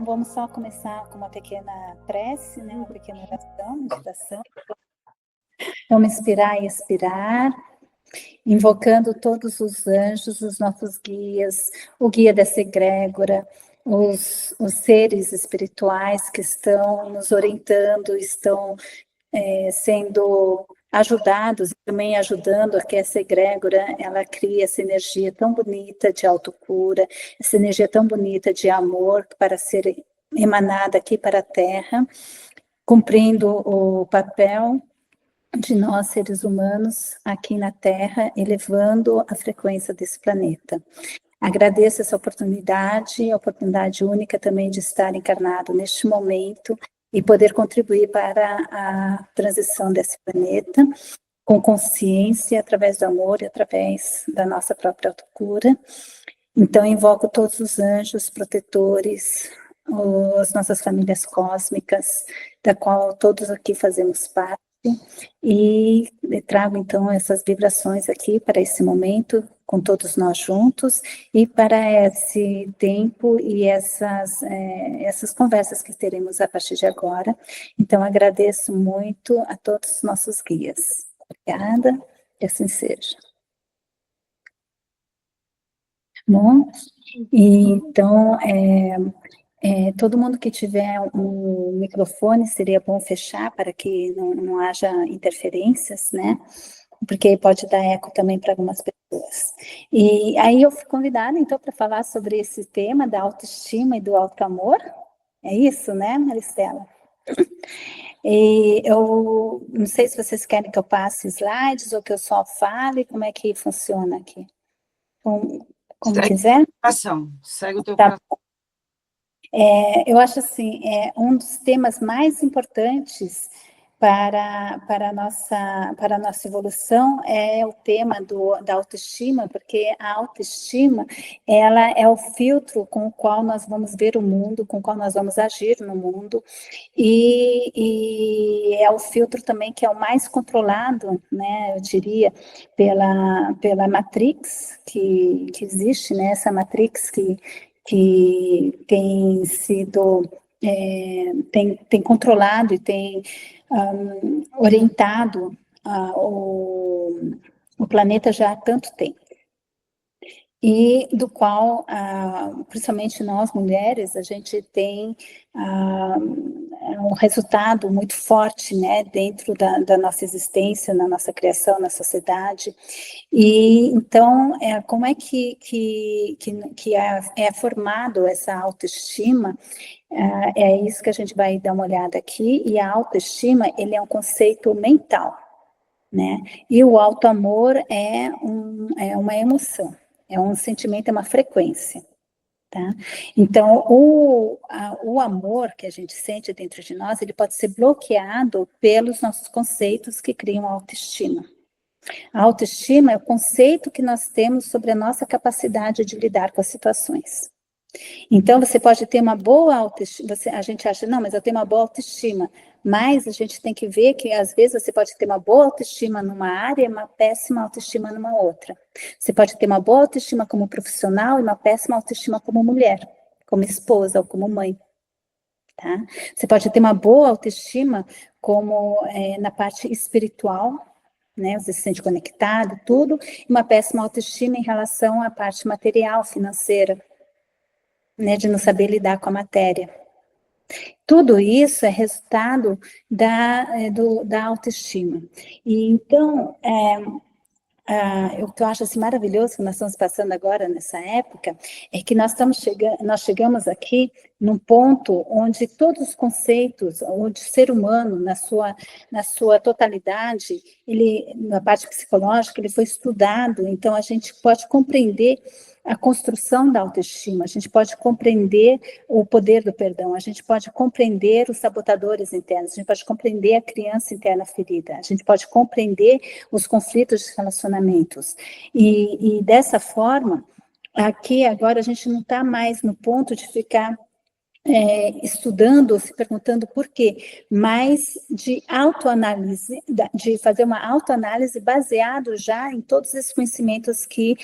vamos só começar com uma pequena prece, né? Uma pequena oração, meditação. Vamos inspirar e expirar, invocando todos os anjos, os nossos guias, o guia dessa egrégora, os seres espirituais que estão nos orientando, estão sendo ajudados, também ajudando a que essa egrégora, ela cria essa energia tão bonita de autocura, essa energia tão bonita de amor para ser emanada aqui para a Terra, cumprindo o papel de nós, seres humanos, aqui na Terra, elevando a frequência desse planeta. Agradeço essa oportunidade, a oportunidade única também de estar encarnado neste momento e poder contribuir para a transição desse planeta com consciência, através do amor e através da nossa própria autocura. Então, invoco todos os anjos protetores, as nossas famílias cósmicas, da qual todos aqui fazemos parte, e trago então essas vibrações aqui para esse momento, com todos nós juntos, e para esse tempo e essas conversas que teremos a partir de agora. Então, agradeço muito a todos os nossos guias. Obrigada, e assim seja. Bom, então, todo mundo que tiver um microfone, seria bom fechar para que não haja interferências, né? Porque pode dar eco também para algumas pessoas. E aí eu fui convidada, então, para falar sobre esse tema da autoestima e do auto-amor. É isso, né, Maristela? E eu não sei se vocês querem que eu passe slides ou que eu só fale, como é que funciona aqui? Como quiser. Segue o teu coração. Eu acho assim, um dos temas mais importantes para a nossa evolução é o tema da autoestima, porque a autoestima, ela é o filtro com o qual nós vamos ver o mundo, com o qual nós vamos agir no mundo, e é o filtro também que é o mais controlado, né, eu diria, pela Matrix que existe, né, essa Matrix que tem sido, tem controlado e tem orientado o planeta já há tanto tempo. E do qual, principalmente nós mulheres, a gente tem um resultado muito forte, né, dentro da nossa existência, na nossa criação, na sociedade. E então, como é que é formado essa autoestima? É isso que a gente vai dar uma olhada aqui. E a autoestima, ele é um conceito mental, né? E o auto-amor é uma emoção. É um sentimento, é uma frequência, tá? Então, o amor que a gente sente dentro de nós, ele pode ser bloqueado pelos nossos conceitos que criam a autoestima. A autoestima é o conceito que nós temos sobre a nossa capacidade de lidar com as situações. Então, você pode ter uma boa autoestima, a gente acha, não, mas eu tenho uma boa autoestima, mas a gente tem que ver que, às vezes, você pode ter uma boa autoestima numa área e uma péssima autoestima numa outra. Você pode ter uma boa autoestima como profissional e uma péssima autoestima como mulher, como esposa ou como mãe. Tá? Você pode ter uma boa autoestima como na parte espiritual, né? Você se sente conectado, tudo, e uma péssima autoestima em relação à parte material, financeira, né, de não saber lidar com a matéria. Tudo isso é resultado da autoestima. E então, o que eu acho assim, maravilhoso que nós estamos passando agora nessa época é que nós chegamos aqui num ponto onde todos os conceitos, onde o ser humano, na sua totalidade, na parte psicológica, ele foi estudado, então a gente pode compreender a construção da autoestima, a gente pode compreender o poder do perdão, a gente pode compreender os sabotadores internos, a gente pode compreender a criança interna ferida, a gente pode compreender os conflitos de relacionamentos. E dessa forma, aqui agora a gente não está mais no ponto de ficar estudando, se perguntando por quê, mas de autoanálise, de fazer uma autoanálise baseado já em todos esses conhecimentos que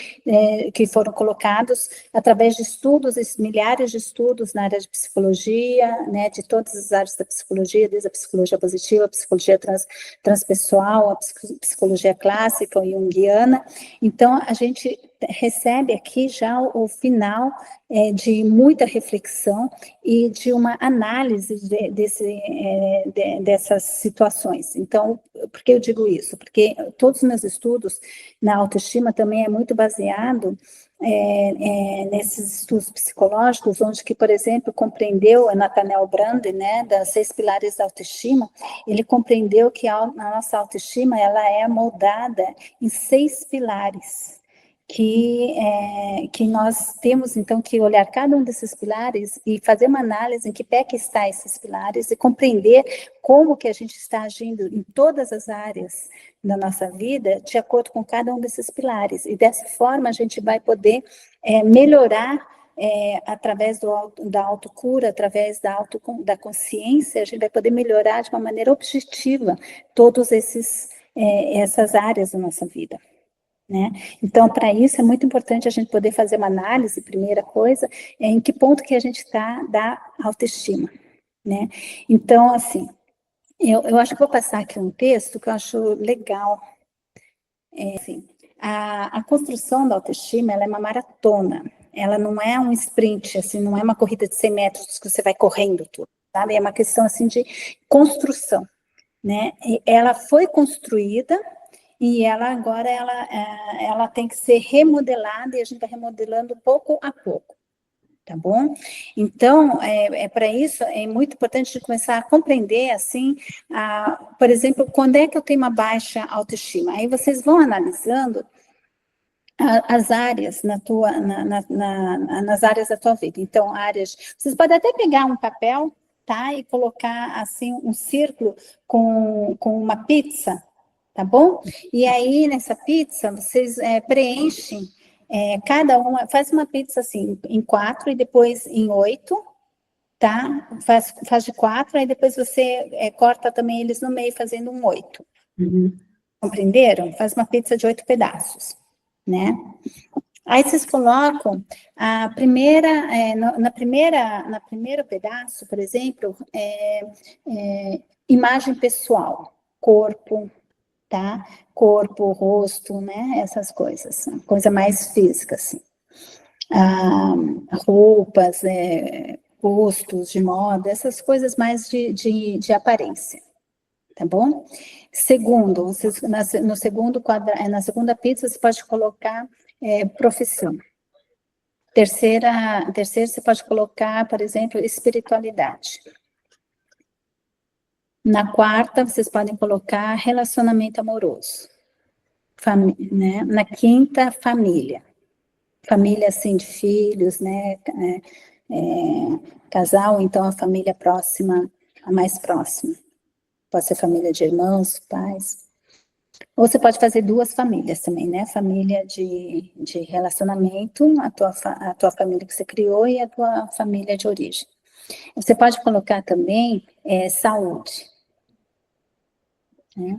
foram colocados através de estudos, milhares de estudos na área de psicologia, né, de todas as áreas da psicologia, desde a psicologia positiva, a psicologia transpessoal, a psicologia clássica ou junguiana. Então, a gente recebe aqui já o final de muita reflexão e de uma análise dessas situações. Então, por que eu digo isso? Porque todos os meus estudos na autoestima também é muito baseado nesses estudos psicológicos, onde que, por exemplo, compreendeu a Nathaniel Branden, né, das 6 pilares da autoestima, ele compreendeu que a nossa autoestima, ela é moldada em 6 pilares, que nós temos, então, que olhar cada um desses pilares e fazer uma análise em que pé que está esses pilares e compreender como que a gente está agindo em todas as áreas da nossa vida de acordo com cada um desses pilares. E dessa forma a gente vai poder melhorar através da autocura, através da consciência, a gente vai poder melhorar de uma maneira objetiva todas essas áreas da nossa vida. Né? Então, para isso, é muito importante a gente poder fazer uma análise, primeira coisa, em que ponto que a gente está da autoestima, né? Então, assim, eu acho que vou passar aqui um texto que eu acho legal. Assim, a construção da autoestima, ela é uma maratona, ela não é um sprint, assim, não é uma corrida de 100 metros que você vai correndo tudo, sabe? É uma questão, assim, de construção, né? E ela foi construída e ela agora ela tem que ser remodelada e a gente vai remodelando pouco a pouco, tá bom? Então, para isso é muito importante de começar a compreender, assim, por exemplo, quando é que eu tenho uma baixa autoestima? Aí vocês vão analisando as áreas nas áreas da tua vida. Então, vocês podem até pegar um papel, tá? E colocar, assim, um círculo com uma pizza, tá bom? E aí, nessa pizza, vocês preenchem, cada uma, faz uma pizza assim, em 4 e depois em 8, tá? Faz de 4, aí depois você corta também eles no meio, fazendo um 8. Uhum. Compreenderam? Faz uma pizza de 8 pedaços, né? Aí vocês colocam a primeira, na primeiro pedaço, por exemplo, imagem pessoal, corpo, tá? Corpo, rosto, né? Essas coisas, coisa mais física, assim. Roupas, gostos de moda, essas coisas mais de aparência, tá bom? Segundo, no segundo na segunda pizza, você pode colocar profissão. Terceiro, você pode colocar, por exemplo, espiritualidade. Na quarta, vocês podem colocar relacionamento amoroso. Né? Na quinta, família. Família, assim, de filhos, né? Casal, então a família próxima, a mais próxima. Pode ser família de irmãos, pais. Ou você pode fazer 2 famílias também, né? Família de relacionamento, a tua família que você criou e a tua família de origem. Você pode colocar também saúde. Né?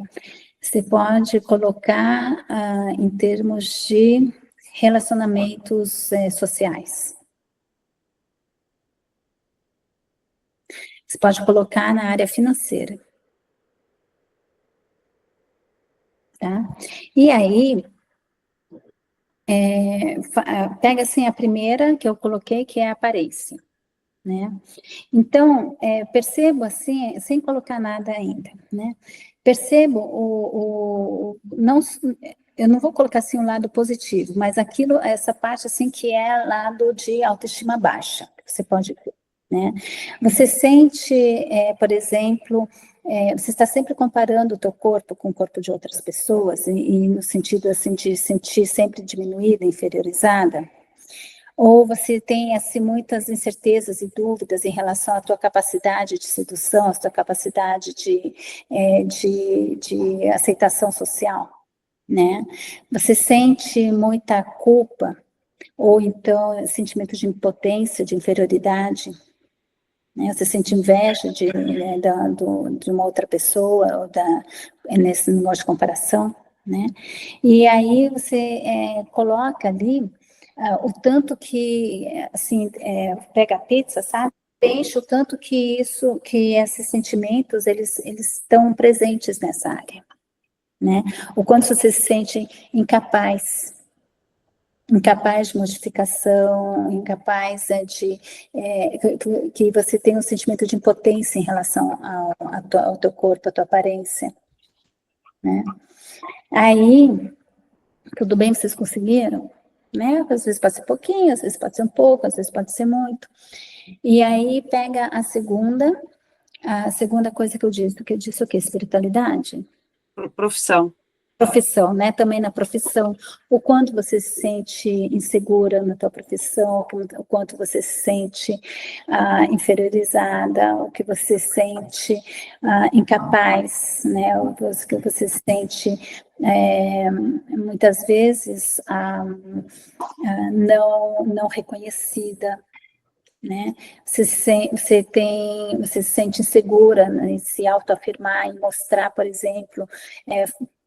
Você pode colocar em termos de relacionamentos sociais. Você pode colocar na área financeira. Tá? E aí, pega assim a primeira que eu coloquei, que é a aparência. Né? Então, percebo assim, sem colocar nada ainda, né? Percebo não, eu não vou colocar assim um lado positivo, mas essa parte assim que é lado de autoestima baixa, você pode ver, né? Você sente, por exemplo, você está sempre comparando o teu corpo com o corpo de outras pessoas e no sentido assim de sentir sempre diminuída, inferiorizada? Ou você tem assim muitas incertezas e dúvidas em relação à tua capacidade de sedução, à tua capacidade de aceitação social, né? Você sente muita culpa, ou então sentimento de impotência, de inferioridade, né? Você sente inveja né, de uma outra pessoa, ou nesse negócio de comparação, né? E aí você coloca ali o tanto que, assim, pega a pizza, sabe? Enche o tanto que esses sentimentos, eles estão presentes nessa área, né? O quanto você se sente incapaz de modificação, incapaz que você tem um sentimento de impotência em relação ao teu corpo, à tua aparência, né? Aí, tudo bem, vocês conseguiram? Né? Às vezes pode ser pouquinho, às vezes pode ser um pouco, às vezes pode ser muito. E aí pega a segunda coisa que eu disse o quê? Espiritualidade? Profissão. Profissão, né? Também na profissão, o quanto você se sente insegura na tua profissão, o quanto você se sente inferiorizada, o que você sente incapaz, né? O que você se sente muitas vezes não reconhecida, né? Você se sente insegura, né, em se autoafirmar, em mostrar, por exemplo,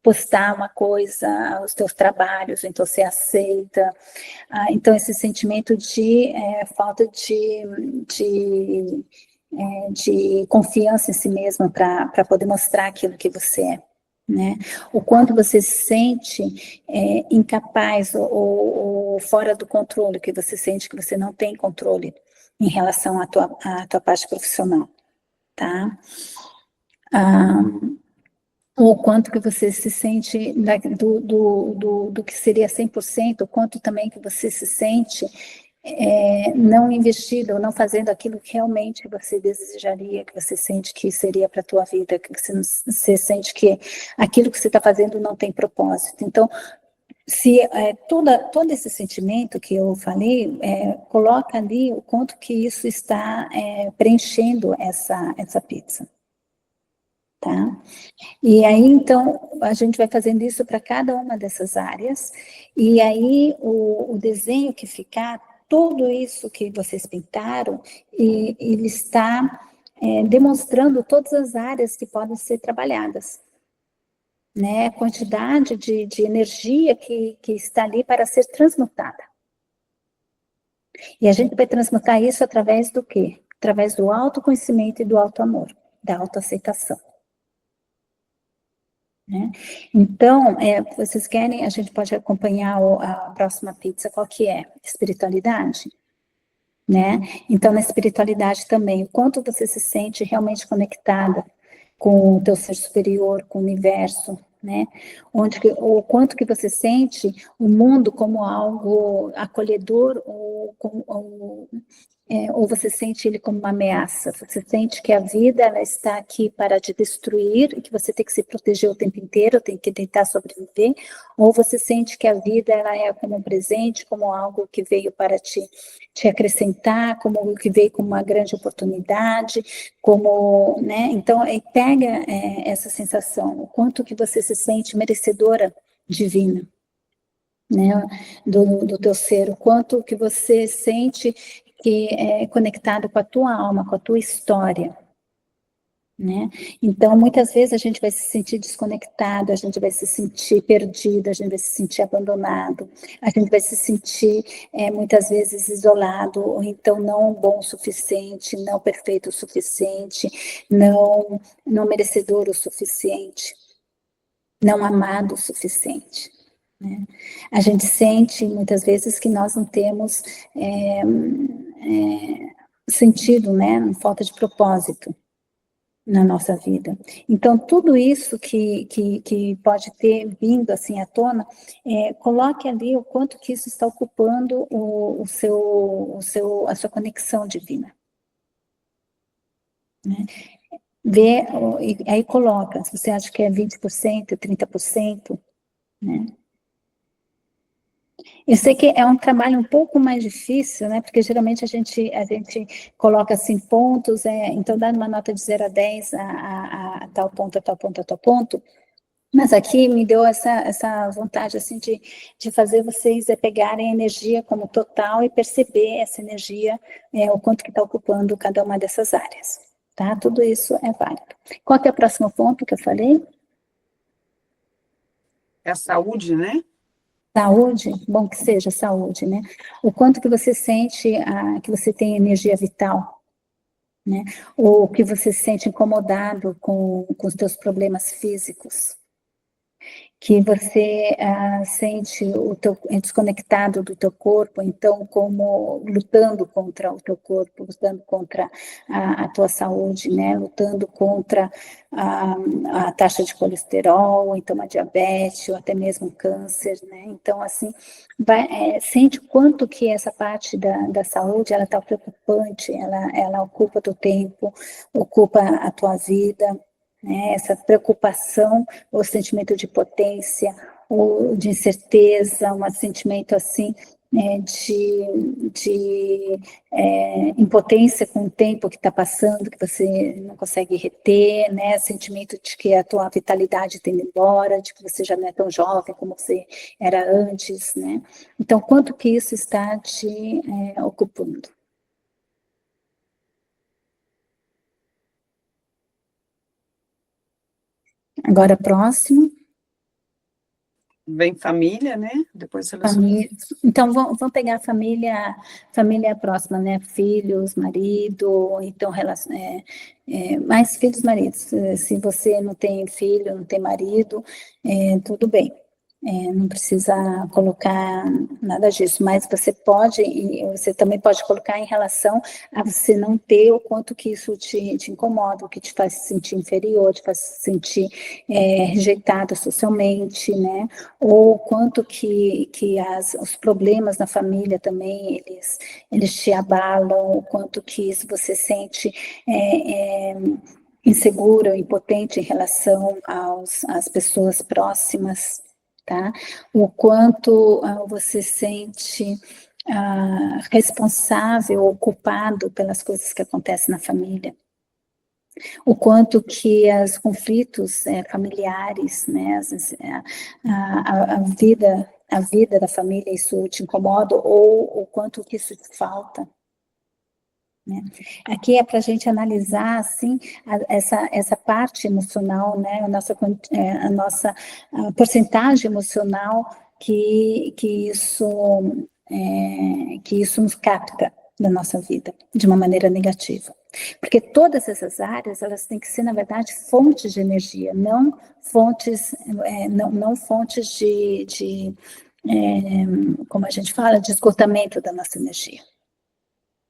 postar uma coisa, os teus trabalhos, então você aceita. Então, esse sentimento de falta de confiança em si mesma para poder mostrar aquilo que você é. Né? O quanto você se sente incapaz ou fora do controle, que você sente que você não tem controle em relação à tua parte profissional, tá? O quanto que você se sente do que seria 100%, o quanto também que você se sente não investido, ou não fazendo aquilo que realmente você desejaria, que você sente que seria para a tua vida, que você sente que aquilo que você está fazendo não tem propósito. Então, se todo esse sentimento que eu falei, coloca ali o quanto que isso está preenchendo essa pizza, tá? E aí, então, a gente vai fazendo isso para cada uma dessas áreas, e aí o desenho que ficar, tudo isso que vocês pintaram, ele está demonstrando todas as áreas que podem ser trabalhadas, né? A quantidade de energia que está ali para ser transmutada. E a gente vai transmutar isso através do quê? Através do autoconhecimento e do autoamor, da autoaceitação. Né? Então, vocês querem, a gente pode acompanhar a próxima pizza, qual que é? Espiritualidade? Né? Então, na espiritualidade também, o quanto você se sente realmente conectada com o teu ser superior, com o universo, né? O quanto que você sente o mundo como algo acolhedor ou você sente ele como uma ameaça? Você sente que a vida ela está aqui para te destruir e que você tem que se proteger o tempo inteiro, tem que tentar sobreviver? Ou você sente que a vida ela é como um presente, como algo que veio para te acrescentar, como algo que veio como uma grande oportunidade, como, né? Então, pega essa sensação, o quanto que você se sente merecedora divina, né? Do teu ser, o quanto que você sente que é conectado com a tua alma, com a tua história, né? Então, muitas vezes a gente vai se sentir desconectado, a gente vai se sentir perdido, a gente vai se sentir abandonado, a gente vai se sentir muitas vezes isolado, ou então não bom o suficiente, não perfeito o suficiente, não merecedor o suficiente, não amado o suficiente. Né? A gente sente muitas vezes que nós não temos sentido, né? Falta de propósito na nossa vida. Então, tudo isso que pode ter vindo assim à tona, coloque ali o quanto que isso está ocupando a sua conexão divina. Né? Vê, e aí coloca, se você acha que é 20%, 30%, né? Eu sei que é um trabalho um pouco mais difícil, né? Porque geralmente a gente coloca assim pontos, então dá uma nota de 0 a 10 a tal ponto, a tal ponto, a tal ponto. Mas aqui me deu essa vontade, assim, de fazer vocês pegarem a energia como total e perceber essa energia, o quanto que está ocupando cada uma dessas áreas, tá? Tudo isso é válido. Qual que é o próximo ponto que eu falei? É a saúde, né? Saúde, bom que seja saúde, né? O quanto que você sente que você tem energia vital, né? Ou que você se sente incomodado com os teus problemas físicos, que você sente o teu desconectado do teu corpo, então como lutando contra o teu corpo, lutando contra a tua saúde, né? Lutando contra a taxa de colesterol, então a diabetes, ou até mesmo o câncer, né? Então, assim, sente o quanto que essa parte da saúde, ela está preocupante, ela ocupa teu tempo, ocupa a tua vida, né? Essa preocupação, o sentimento de potência, ou de incerteza, um sentimento assim, de impotência com o tempo que está passando, que você não consegue reter, né? Sentimento de que a tua vitalidade está indo embora, de que você já não é tão jovem como você era antes, né? Então, quanto que isso está te ocupando? Agora, próximo. Vem família, né? Depois relacionamento. Família. Então, vamos pegar a família próxima, né? Filhos, marido, então, mais filhos, maridos. Se você não tem filho, não tem marido, tudo bem. Não precisa colocar nada disso, mas você pode, e você também pode colocar em relação a você não ter o quanto que isso te incomoda, o que te faz se sentir inferior, te faz se sentir rejeitado socialmente, né? Ou quanto que os problemas na família também, eles te abalam, o quanto que isso você sente insegura, impotente em relação às pessoas próximas, tá? O quanto você sente responsável ou culpado pelas coisas que acontecem na família. O quanto que os conflitos familiares, né, a vida da família, isso te incomoda, ou o quanto que isso te falta. Né? Aqui é para a gente analisar assim essa parte emocional, né? A nossa porcentagem emocional que isso nos capta da nossa vida de uma maneira negativa. Porque todas essas áreas, elas têm que ser, na verdade, fontes de energia, não fontes, não fontes como a gente fala, de esgotamento da nossa energia.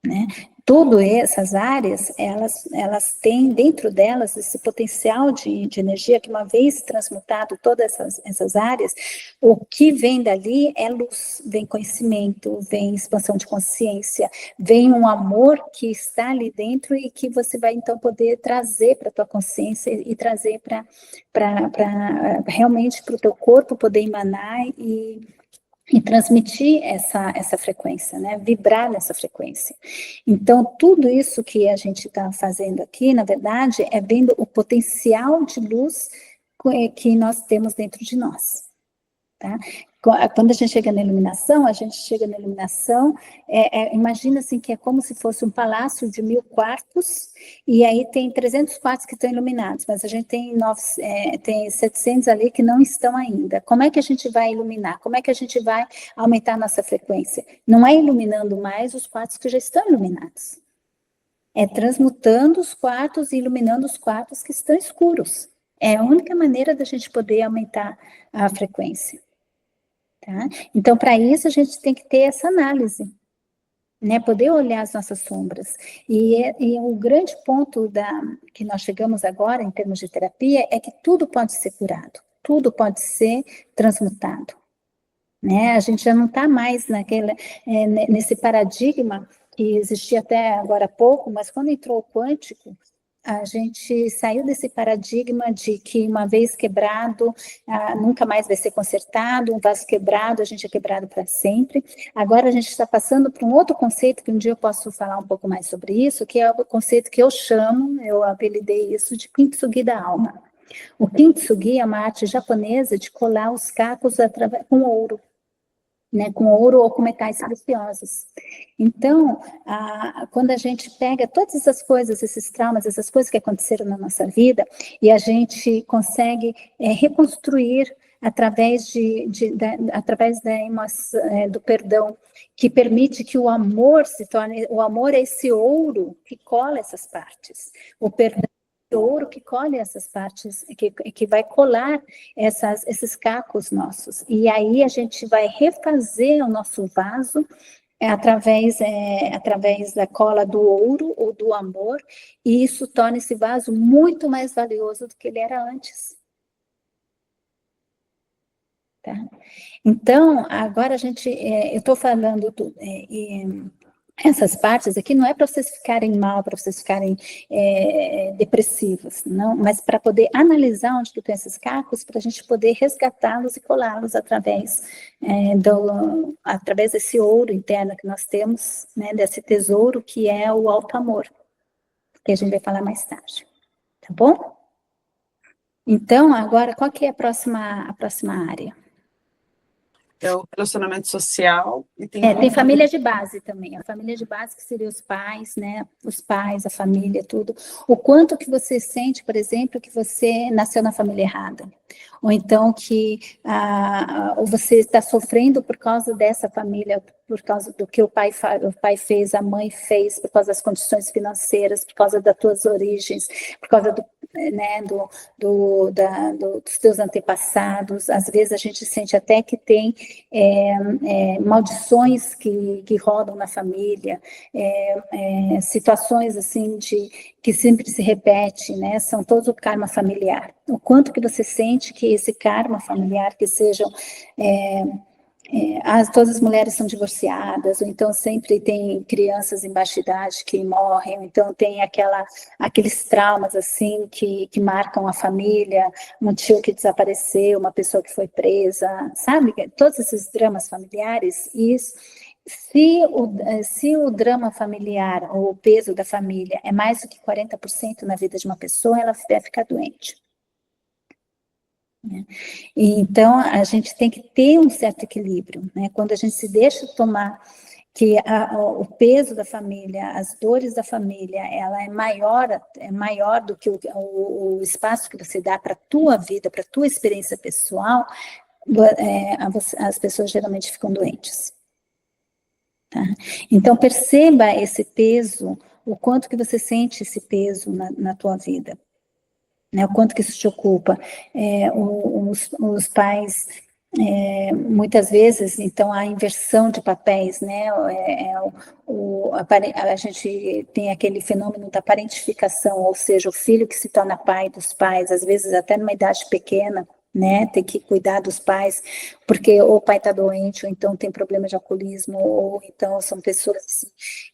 Né? Todas essas áreas, elas têm dentro delas esse potencial de energia que, uma vez transmutado todas essas áreas, o que vem dali é luz, vem conhecimento, vem expansão de consciência, vem um amor que está ali dentro e que você vai, então, poder trazer para a tua consciência e trazer para realmente para o teu corpo poder emanar e transmitir essa frequência, né? Vibrar nessa frequência. Então, tudo isso que a gente está fazendo aqui, na verdade, é vendo o potencial de luz que nós temos dentro de nós. Tá? Quando a gente chega na iluminação, imagina assim que é como se fosse um palácio de 1000 quartos, e aí tem 300 quartos que estão iluminados, mas a gente tem 700 ali que não estão ainda. Como é que a gente vai iluminar? Como é que a gente vai aumentar a nossa frequência? Não é iluminando mais os quartos que já estão iluminados. É transmutando os quartos e iluminando os quartos que estão escuros. É a única maneira da gente poder aumentar a frequência. Tá? Então, para isso, a gente tem que ter essa análise, né? Poder olhar as nossas sombras. E o grande ponto que nós chegamos agora, em termos de terapia, é que tudo pode ser curado, tudo pode ser transmutado. Né? A gente já não está mais nesse paradigma que existia até agora há pouco, mas quando entrou o quântico, a gente saiu desse paradigma de que uma vez quebrado, nunca mais vai ser consertado, um vaso quebrado, a gente é quebrado para sempre. Agora a gente está passando para um outro conceito, que um dia eu posso falar um pouco mais sobre isso, que é o conceito que eu apelidei isso de Kintsugi da alma. O kintsugi é uma arte japonesa de colar os cacos com ouro, né, com ouro ou com metais preciosos. Então, quando a gente pega todas essas coisas, esses traumas, essas coisas que aconteceram na nossa vida, e a gente consegue reconstruir através através do perdão, que permite que o amor se torne, o amor é esse ouro que cola essas partes. O perdão é o ouro que colhe essas partes, que vai colar esses cacos nossos. E aí a gente vai refazer o nosso vaso através da cola do ouro ou do amor, e isso torna esse vaso muito mais valioso do que ele era antes. Tá? Então, agora eu estou falando essas partes aqui não é para vocês ficarem mal, para vocês ficarem depressivos, não, mas para poder analisar onde que estão esses cacos, para a gente poder resgatá-los e colá-los através desse ouro interno que nós temos, né, desse tesouro que é o alto amor, que a gente vai falar mais tarde, tá bom? Então, agora, qual que é a próxima área? É o relacionamento social. E tem família de base também. A família de base que seria os pais, né? Os pais, a família, tudo. O quanto que você sente, por exemplo, que você nasceu na família errada. Ou então que você está sofrendo por causa dessa família, por causa do que o pai fez, a mãe fez, por causa das condições financeiras, por causa das tuas origens, por causa dos teus antepassados. Às vezes a gente sente até que tem maldições que rodam na família, situações assim que sempre se repete, né? São todos o karma familiar. O quanto que você sente que esse karma familiar, que sejam todas as mulheres são divorciadas, ou então sempre tem crianças em baixa idade que morrem, ou então tem aqueles traumas assim que marcam a família, um tio que desapareceu, uma pessoa que foi presa, sabe? Todos esses dramas familiares, isso. Se o drama familiar, ou o peso da família é mais do que 40% na vida de uma pessoa, ela vai ficar doente. Então, a gente tem que ter um certo equilíbrio, né? Quando a gente se deixa tomar que o peso da família, as dores da família, ela é maior do que o espaço que você dá para a tua vida, para a tua experiência pessoal, as pessoas geralmente ficam doentes. Tá? Então, perceba esse peso, o quanto que você sente esse peso na tua vida. Né, o quanto que isso te ocupa. Os pais, muitas vezes, então, a inversão de papéis, né, a gente tem aquele fenômeno da parentificação, ou seja, o filho que se torna pai dos pais, às vezes até numa idade pequena, né, tem que cuidar dos pais, porque ou o pai está doente, ou então tem problema de alcoolismo, ou então são pessoas assim,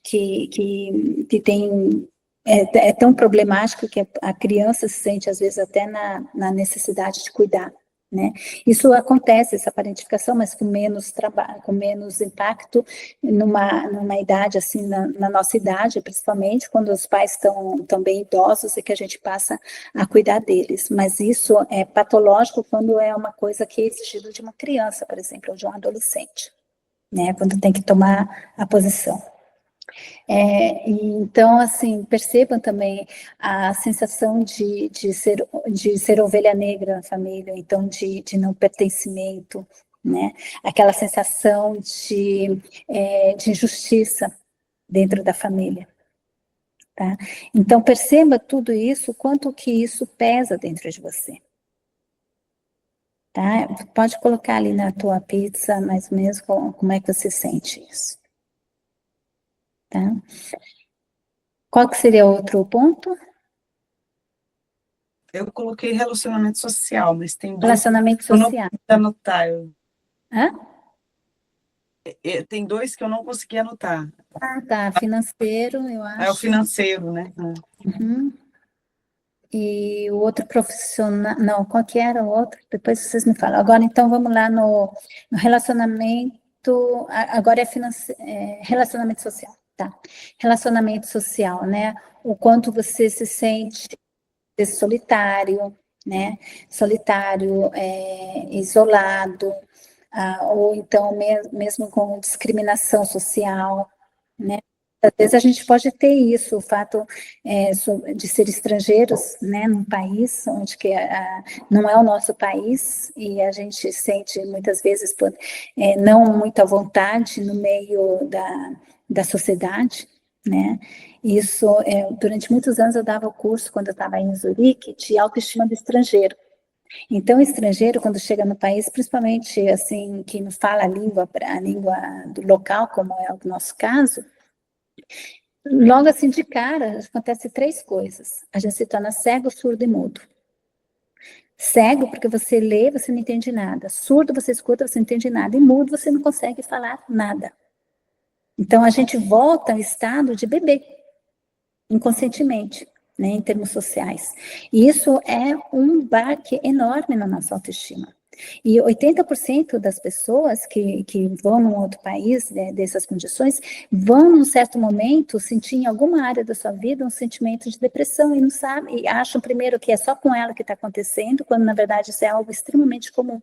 que têm... É tão problemático que a criança se sente, às vezes, até na necessidade de cuidar, né? Isso acontece, essa parentificação, mas com menos trabalho, com menos impacto numa idade, assim, na nossa idade, principalmente, quando os pais estão bem idosos e que a gente passa a cuidar deles. Mas isso é patológico quando é uma coisa que é exigido de uma criança, por exemplo, ou de um adolescente, né? Quando tem que tomar a posição. Então, assim, percebam também a sensação de ser ovelha negra na família, então de não pertencimento, né? Aquela sensação de injustiça dentro da família. Tá? Então, perceba tudo isso, quanto que isso pesa dentro de você. Tá? Pode colocar ali na tua pizza, mais ou menos, como é que você sente isso. Tá? Qual que seria outro ponto? Eu coloquei relacionamento social, mas tem dois Relacionamento que eu não social. consegui anotar. Hã? Tem dois que eu não consegui anotar. Ah, tá. Financeiro, eu acho. É o financeiro, né? Uhum. E o outro profissional... Não, qual que era o outro? Depois vocês me falam. Agora, então, vamos lá no relacionamento... Agora é relacionamento social, tá? Relacionamento social, né? O quanto você se sente solitário, né? Solitário, isolado, ou então mesmo com discriminação social, né? Às vezes a gente pode ter isso, o fato de ser estrangeiros, né, num país onde não é o nosso país, e a gente sente muitas vezes não muito à vontade no meio da sociedade, né? Isso, durante muitos anos eu dava o curso, quando eu estava em Zurique, de autoestima do estrangeiro. Então, o estrangeiro, quando chega no país, principalmente assim, que não fala a língua do local, como é o nosso caso, logo assim de cara, acontece 3 coisas. A gente se torna cego, surdo e mudo. Cego, porque você lê, você não entende nada. Surdo, você escuta, você não entende nada. E mudo, você não consegue falar nada. Então, a gente volta ao estado de bebê, inconscientemente, né, em termos sociais. E isso é um baque enorme na nossa autoestima. E 80% das pessoas que vão num outro país, né, dessas condições, vão num certo momento sentir em alguma área da sua vida um sentimento de depressão e não sabem, e acham primeiro que é só com ela que está acontecendo, quando na verdade isso é algo extremamente comum,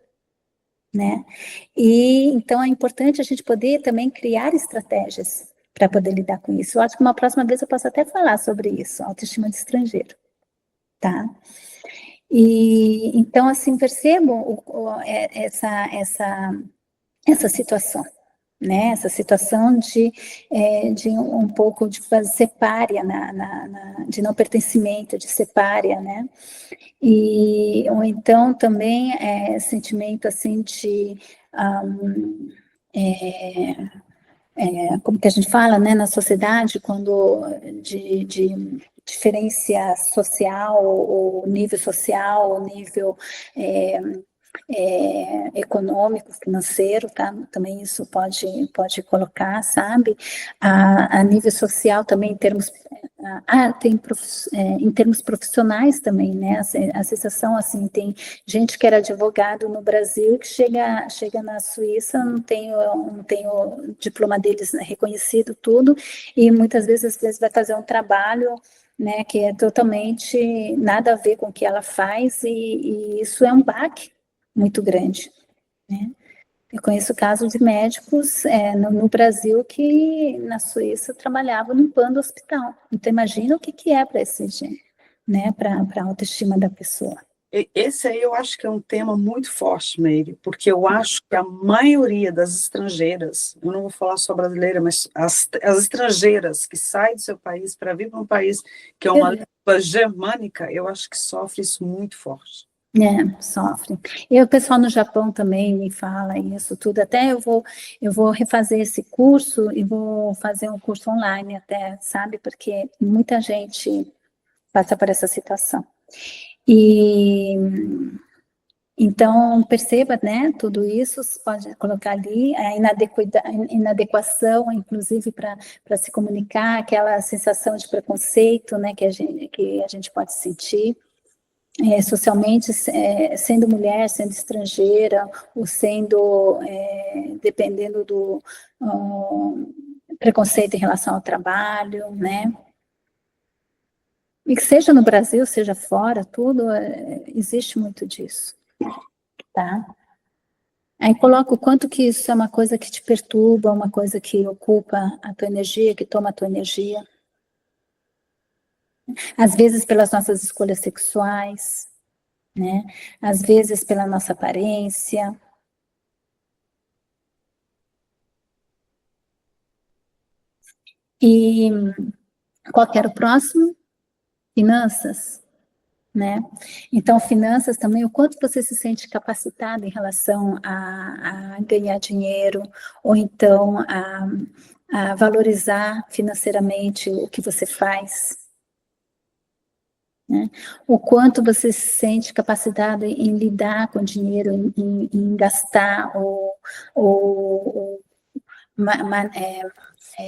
né? E então é importante a gente poder também criar estratégias para poder lidar com isso. Eu acho que uma próxima vez eu posso até falar sobre isso, autoestima de estrangeiro, tá? E então, assim, percebam essa situação, né? Essa situação de um pouco de ser pária, de não pertencimento, de ser pária, né? Ou então também sentimento assim de como que a gente fala, né, na sociedade, quando de diferença social, ou nível social, ou nível econômico, financeiro, tá? Também isso pode colocar, sabe? A nível social também em termos em termos profissionais também, né? A sensação assim, tem gente que era advogado no Brasil que chega na Suíça, não tem o diploma deles, né, reconhecido tudo, e muitas vezes vai fazer um trabalho, né, que é totalmente nada a ver com o que ela faz, e isso é um baque muito grande, né? Eu conheço casos de médicos no Brasil que na Suíça trabalhavam limpando o hospital. Então imagina o que é para esse gente, né? Para a autoestima da pessoa. Esse aí eu acho que é um tema muito forte, Meire, porque eu acho que a maioria das estrangeiras, eu não vou falar só brasileira, mas as estrangeiras que saem do seu país para vir para um país que é uma língua germânica, eu acho que sofre isso muito forte. Sofre. E o pessoal no Japão também me fala isso tudo. Até eu vou refazer esse curso e vou fazer um curso online até, sabe? Porque muita gente passa por essa situação. E então, perceba, né, tudo isso, você pode colocar ali, a inadequação, inclusive, para se comunicar, aquela sensação de preconceito, né, que a gente pode sentir. Socialmente, sendo mulher, sendo estrangeira, ou sendo, dependendo do preconceito em relação ao trabalho, né? E que seja no Brasil, seja fora, tudo, existe muito disso, tá? Aí coloca o quanto que isso é uma coisa que te perturba, uma coisa que ocupa a tua energia, que toma a tua energia. Às vezes pelas nossas escolhas sexuais, né? Às vezes pela nossa aparência. E qual que era o próximo? Finanças, né? Então, finanças também, o quanto você se sente capacitado em relação a ganhar dinheiro, ou então a valorizar financeiramente o que você faz, né? O quanto você se sente capacitado em lidar com dinheiro, em gastar, ou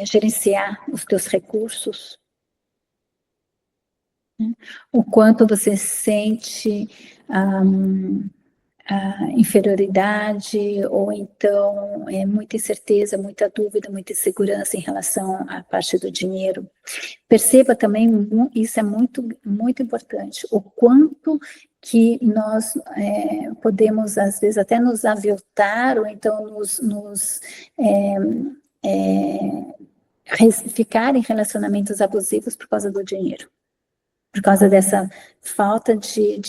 gerenciar os teus recursos, né? O quanto você sente a inferioridade, ou então muita incerteza, muita dúvida, muita insegurança em relação à parte do dinheiro. Perceba também, isso é muito, muito importante, o quanto que nós podemos, às vezes, até nos aviltar, ou então ficar em relacionamentos abusivos por causa do dinheiro, por causa dessa falta de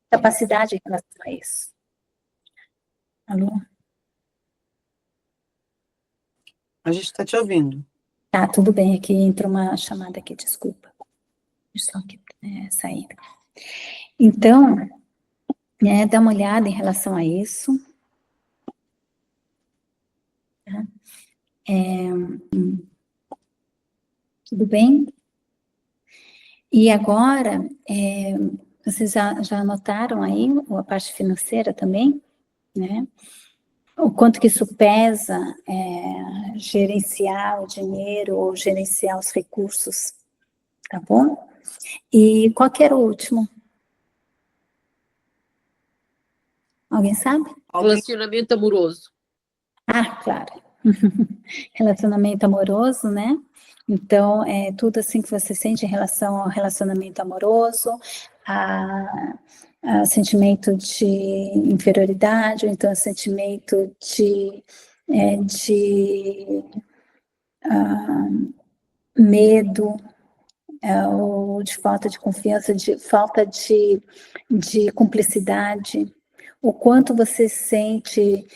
capacidade em relação a isso. Alô? A gente está te ouvindo. Tá, tudo bem, aqui entrou uma chamada aqui, desculpa. Deixa eu só aqui, sair. Então, dá uma olhada em relação a isso. Tá? Tudo bem? E agora, vocês já anotaram aí a parte financeira também, né? O quanto que isso pesa, gerenciar o dinheiro ou gerenciar os recursos, tá bom? E qual que era o último? Alguém sabe? Relacionamento amoroso. Ah, claro. Relacionamento amoroso, né? Então, tudo assim que você sente em relação ao relacionamento amoroso, a sentimento de inferioridade, ou então sentimento de medo, ou de falta de confiança, de falta de cumplicidade, o quanto você se sente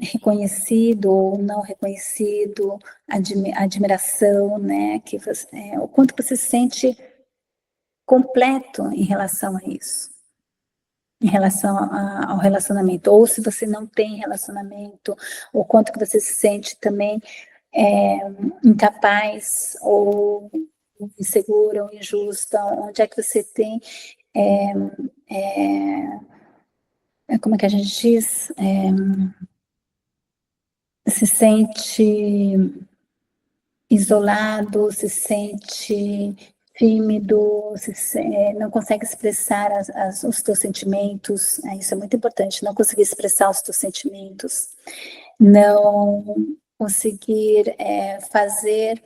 reconhecido ou não reconhecido, admiração, né? O quanto você se sente completo em relação a isso, em relação ao relacionamento, ou se você não tem relacionamento, o quanto que você se sente também incapaz ou insegura ou injusta, onde é que você tem como é que a gente diz? Se sente isolado, se sente tímido, não consegue expressar os teus sentimentos, isso é muito importante, não conseguir expressar os teus sentimentos, não conseguir fazer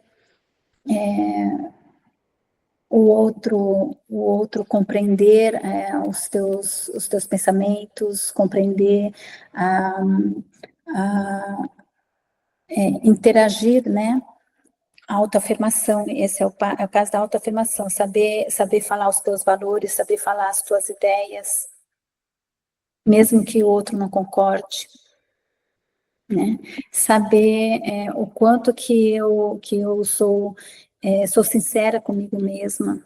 o outro compreender os teus pensamentos, compreender, interagir, né? A autoafirmação, esse é o caso da autoafirmação, saber falar os teus valores, saber falar as tuas ideias, mesmo que o outro não concorde, né? Saber o quanto que eu sou sincera comigo mesma,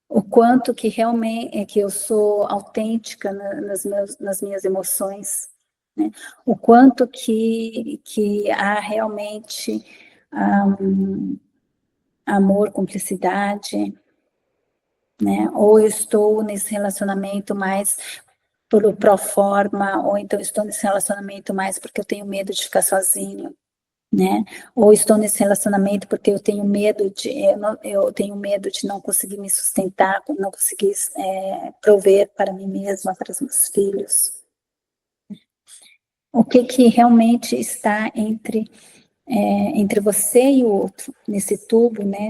o quanto que realmente que eu sou autêntica nas minhas emoções, né? O quanto que há realmente amor, cumplicidade, né? Ou eu estou nesse relacionamento mais por proforma, ou então estou nesse relacionamento mais porque eu tenho medo de ficar sozinho, né? Ou estou nesse relacionamento porque eu tenho medo de não conseguir me sustentar, não conseguir prover para mim mesma, para os meus filhos. O que realmente está entre você e o outro, nesse tubo, né,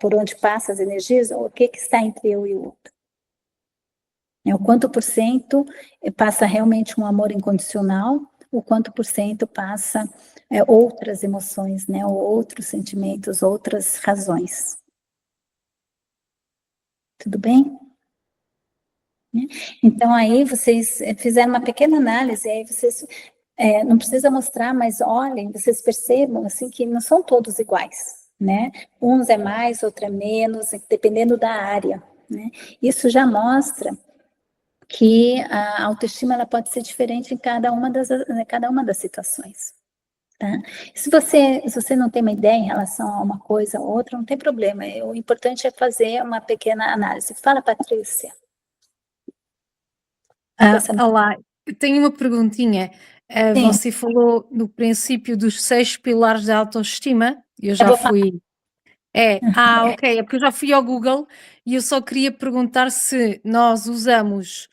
por onde passam as energias, o que está entre eu e o outro? O quanto por cento passa realmente um amor incondicional, o quanto por cento passa outras emoções, né, ou outros sentimentos, outras razões. Tudo bem? Então, aí vocês fizeram uma pequena análise, aí vocês não precisa mostrar, mas olhem, vocês percebam assim, que não são todos iguais, né? Uns é mais, outro é menos, dependendo da área, né? Isso já mostra que a autoestima ela pode ser diferente em cada uma das situações. Tá? Se você não tem uma ideia em relação a uma coisa ou outra, não tem problema. O importante é fazer uma pequena análise. Fala, Patrícia. Olá, eu tenho uma perguntinha. Você falou no princípio dos 6 pilares da autoestima. Eu já fui. Ok. É porque eu já fui ao Google e eu só queria perguntar se nós usamos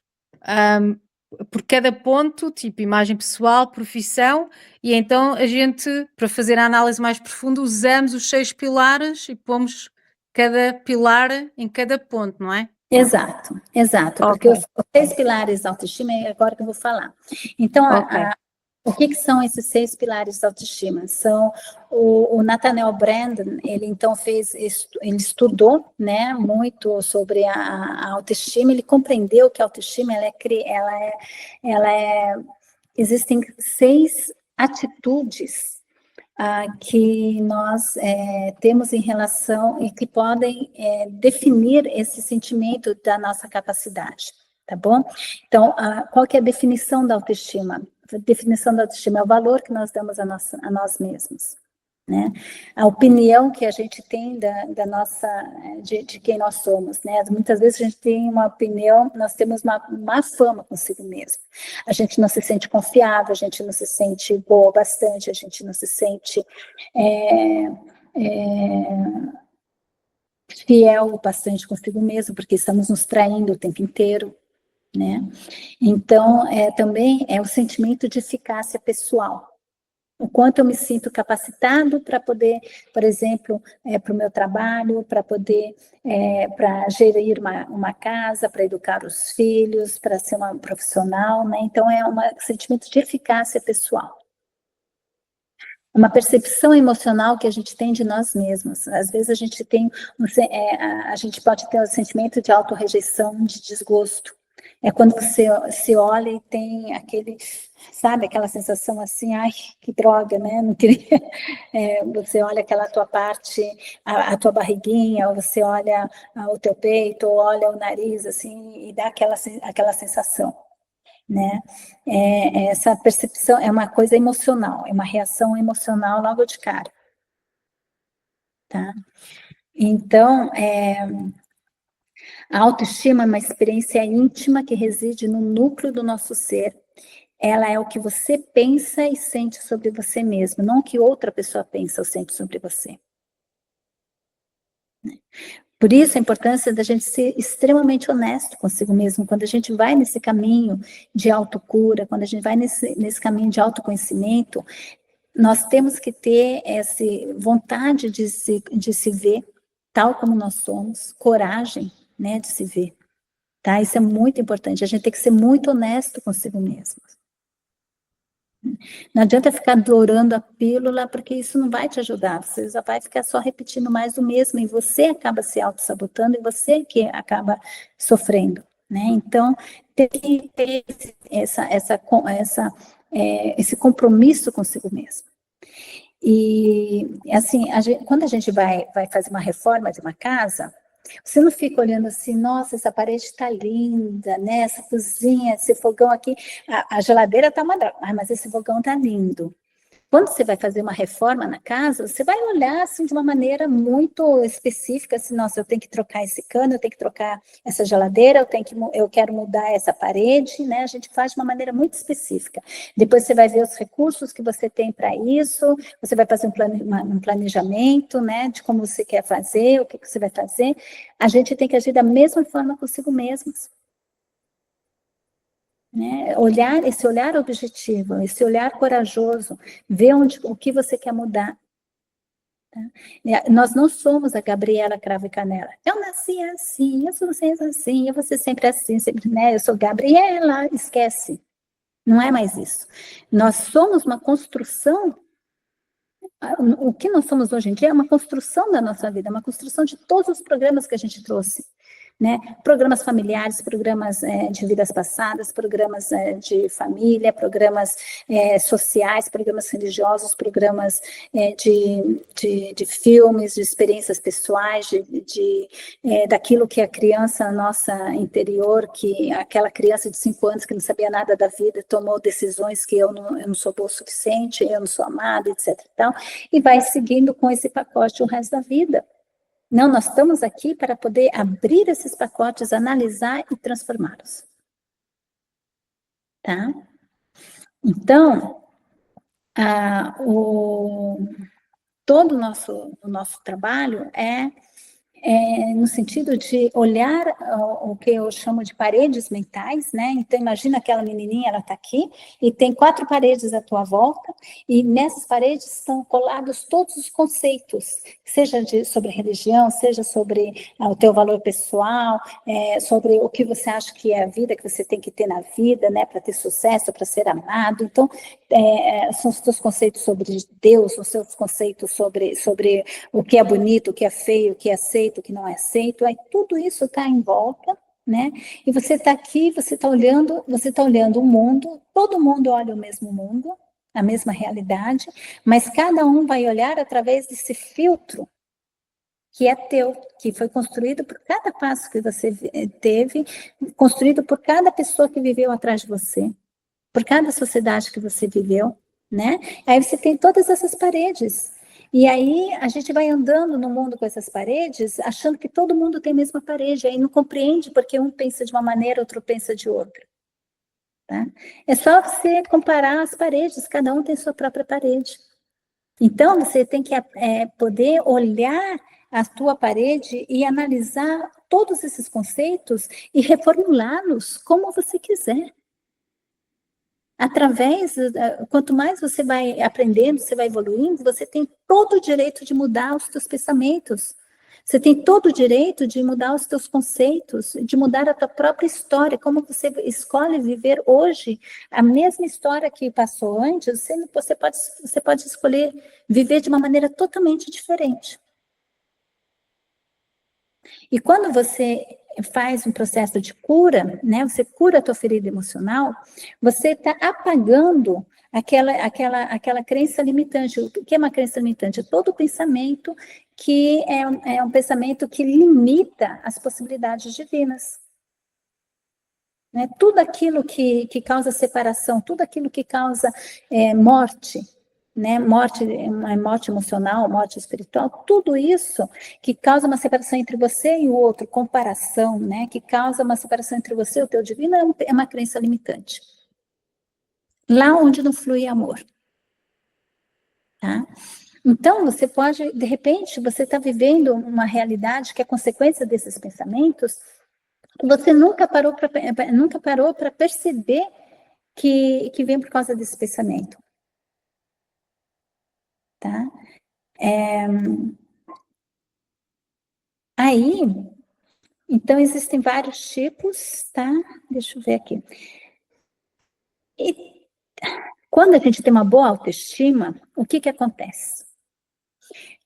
por cada ponto, tipo imagem pessoal, profissão, e então a gente, para fazer a análise mais profunda, usamos os 6 pilares e pomos cada pilar em cada ponto, não é? Exato, porque os 6 pilares da autoestima é agora que eu vou falar. Então, o que são esses 6 pilares da autoestima? São o Nathaniel Branden, ele então ele estudou, né, muito sobre a autoestima, ele compreendeu que a autoestima, existem 6 atitudes que nós temos em relação e que podem definir esse sentimento da nossa capacidade, tá bom? Então, qual que é a definição da autoestima? A definição da autoestima é o valor que nós damos a nós mesmos, né? A opinião que a gente tem da nossa, de quem nós somos, né? Muitas vezes a gente tem uma opinião, nós temos uma má fama consigo mesmo. A gente não se sente confiável, a gente não se sente boa bastante, a gente não se sente fiel bastante consigo mesmo, porque estamos nos traindo o tempo inteiro, né? Então, também é o sentimento de eficácia pessoal. O quanto eu me sinto capacitado para poder, por exemplo, para o meu trabalho, para poder, para gerir uma casa, para educar os filhos, para ser uma profissional, né? Então, é um sentimento de eficácia pessoal. Uma percepção emocional que a gente tem de nós mesmos. Às vezes a gente a gente pode ter um sentimento de autorrejeição, de desgosto. É quando você se olha e tem sabe, aquela sensação assim, ai, que droga, né? Não queria. Você olha aquela tua parte, a tua barriguinha, ou você olha o teu peito, ou olha o nariz, assim, e dá aquela sensação, né? Essa percepção é uma coisa emocional, é uma reação emocional logo de cara, tá? Então, a autoestima é uma experiência íntima que reside no núcleo do nosso ser. Ela é o que você pensa e sente sobre você mesmo, não o que outra pessoa pensa ou sente sobre você. Por isso a importância da gente ser extremamente honesto consigo mesmo, quando a gente vai nesse caminho de autocura, quando a gente vai nesse caminho de autoconhecimento, nós temos que ter essa vontade de se ver tal como nós somos, coragem, né, de se ver, tá? Isso é muito importante, a gente tem que ser muito honesto consigo mesmo. Não adianta ficar dourando a pílula, porque isso não vai te ajudar, você já vai ficar só repetindo mais o mesmo, e você acaba se auto-sabotando, e você que acaba sofrendo, né? Então, tem que ter esse compromisso consigo mesmo. E, assim, quando a gente vai fazer uma reforma de uma casa, você não fica olhando assim, nossa, essa parede está linda, né? Essa cozinha, esse fogão aqui, a geladeira está uma droga, mas esse fogão está lindo. Quando você vai fazer uma reforma na casa, você vai olhar assim de uma maneira muito específica, assim, nossa, eu tenho que trocar esse cano, eu tenho que trocar essa geladeira, eu quero mudar essa parede, né? A gente faz de uma maneira muito específica. Depois você vai ver os recursos que você tem para isso, você vai fazer um planejamento, né? De como você quer fazer, o que você vai fazer. A gente tem que agir da mesma forma consigo mesmos. Né? Esse olhar objetivo, esse olhar corajoso, ver o que você quer mudar. Tá? Nós não somos a Gabriela Cravo e Canela. Eu nasci assim, eu sou sempre assim, eu vou ser sempre assim, sempre, né? Eu sou Gabriela, esquece. Não é mais isso. Nós somos uma construção. O que nós somos hoje em dia é uma construção da nossa vida, uma construção de todos os programas que a gente trouxe. Né? Programas familiares, programas de vidas passadas, programas de família, programas sociais, programas religiosos, programas de filmes, de experiências pessoais, daquilo que a criança nossa interior, que aquela criança de 5 anos que não sabia nada da vida, tomou decisões que eu não sou boa o suficiente, eu não sou amada, etc. E vai seguindo com esse pacote o resto da vida. Não, nós estamos aqui para poder abrir esses pacotes, analisar e transformá-los. Tá? Então, todo o nosso trabalho é no sentido de olhar o que eu chamo de paredes mentais, né? Então, imagina aquela menininha, ela está aqui, e tem 4 paredes à tua volta, e nessas paredes estão colados todos os conceitos, seja sobre religião, seja sobre o teu valor pessoal, sobre o que você acha que é a vida, que você tem que ter na vida, né? Para ter sucesso, para ser amado. Então, são os teus conceitos sobre Deus, os seus conceitos sobre o que é bonito, o que é feio, o que é aceito, o que não é aceito, aí tudo isso está em volta, né? E você está aqui, você está olhando o mundo, todo mundo olha o mesmo mundo, a mesma realidade, mas cada um vai olhar através desse filtro que é teu, que foi construído por cada passo que você teve, construído por cada pessoa que viveu atrás de você, por cada sociedade que você viveu, né? Aí você tem todas essas paredes. E aí a gente vai andando no mundo com essas paredes, achando que todo mundo tem a mesma parede, aí não compreende porque um pensa de uma maneira, outro pensa de outra. Tá? É só você comparar as paredes, cada um tem sua própria parede. Então você tem que poder olhar a tua parede e analisar todos esses conceitos e reformulá-los como você quiser. Quanto mais você vai aprendendo, você vai evoluindo, você tem todo o direito de mudar os teus pensamentos. Você tem todo o direito de mudar os teus conceitos, de mudar a tua própria história, como você escolhe viver hoje a mesma história que passou antes, você pode escolher viver de uma maneira totalmente diferente. E quando você faz um processo de cura, né, você cura a tua ferida emocional, você está apagando aquela crença limitante. O que é uma crença limitante? É todo pensamento que é um pensamento que limita as possibilidades divinas. Né? Tudo aquilo que causa separação, tudo aquilo que causa morte, né? Morte emocional, morte espiritual, tudo isso que causa uma separação entre você e o outro, comparação, né? Que causa uma separação entre você e o teu divino, é uma crença limitante. Lá onde não flui amor. Tá? Então, você pode, de repente, você está vivendo uma realidade que é consequência desses pensamentos, que você nunca parou para perceber que vem por causa desse pensamento. Tá? Aí, então, existem vários tipos, tá? Deixa eu ver aqui. E quando a gente tem uma boa autoestima, o que acontece?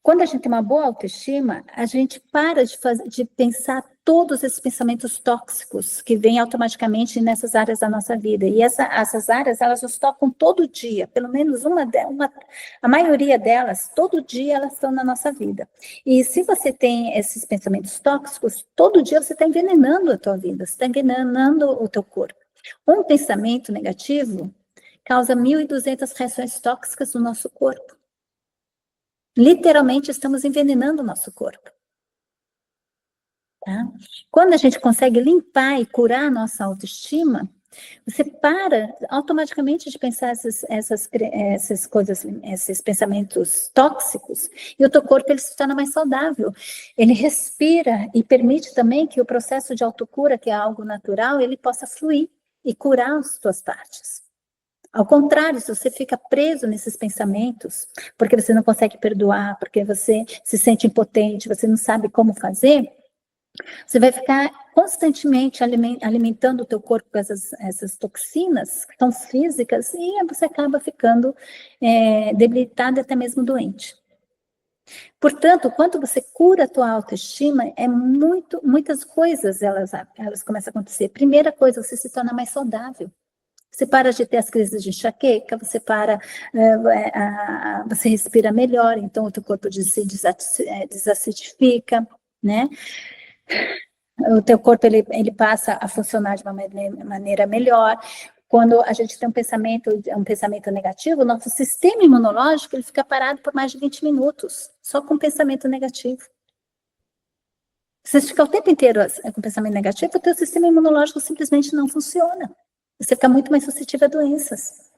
Quando a gente tem uma boa autoestima, a gente para de pensar todos esses pensamentos tóxicos que vêm automaticamente nessas áreas da nossa vida. E essas áreas, elas nos tocam todo dia, pelo menos a maioria delas, todo dia elas estão na nossa vida. E se você tem esses pensamentos tóxicos, todo dia você está envenenando a tua vida, você está envenenando o teu corpo. Um pensamento negativo causa 1.200 reações tóxicas no nosso corpo. Literalmente estamos envenenando o nosso corpo. Tá? Quando a gente consegue limpar e curar a nossa autoestima, você para automaticamente de pensar essas coisas, esses pensamentos tóxicos, e o teu corpo ele se torna mais saudável. Ele respira e permite também que o processo de autocura, que é algo natural, ele possa fluir e curar as tuas partes. Ao contrário, se você fica preso nesses pensamentos, porque você não consegue perdoar, porque você se sente impotente, você não sabe como fazer, você vai ficar constantemente alimentando o teu corpo com essas toxinas que são físicas e você acaba ficando debilitado e até mesmo doente. Portanto, quando você cura a tua autoestima, muitas coisas elas começam a acontecer. Primeira coisa, você se torna mais saudável. Você para de ter as crises de enxaqueca, você você respira melhor, então o teu corpo se desacidifica, né? O teu corpo ele passa a funcionar de uma maneira melhor. Quando a gente tem um pensamento negativo, nosso sistema imunológico ele fica parado por mais de 20 minutos, só com pensamento negativo. Se você ficar o tempo inteiro com pensamento negativo, o teu sistema imunológico simplesmente não funciona. Você fica muito mais suscetível a doenças.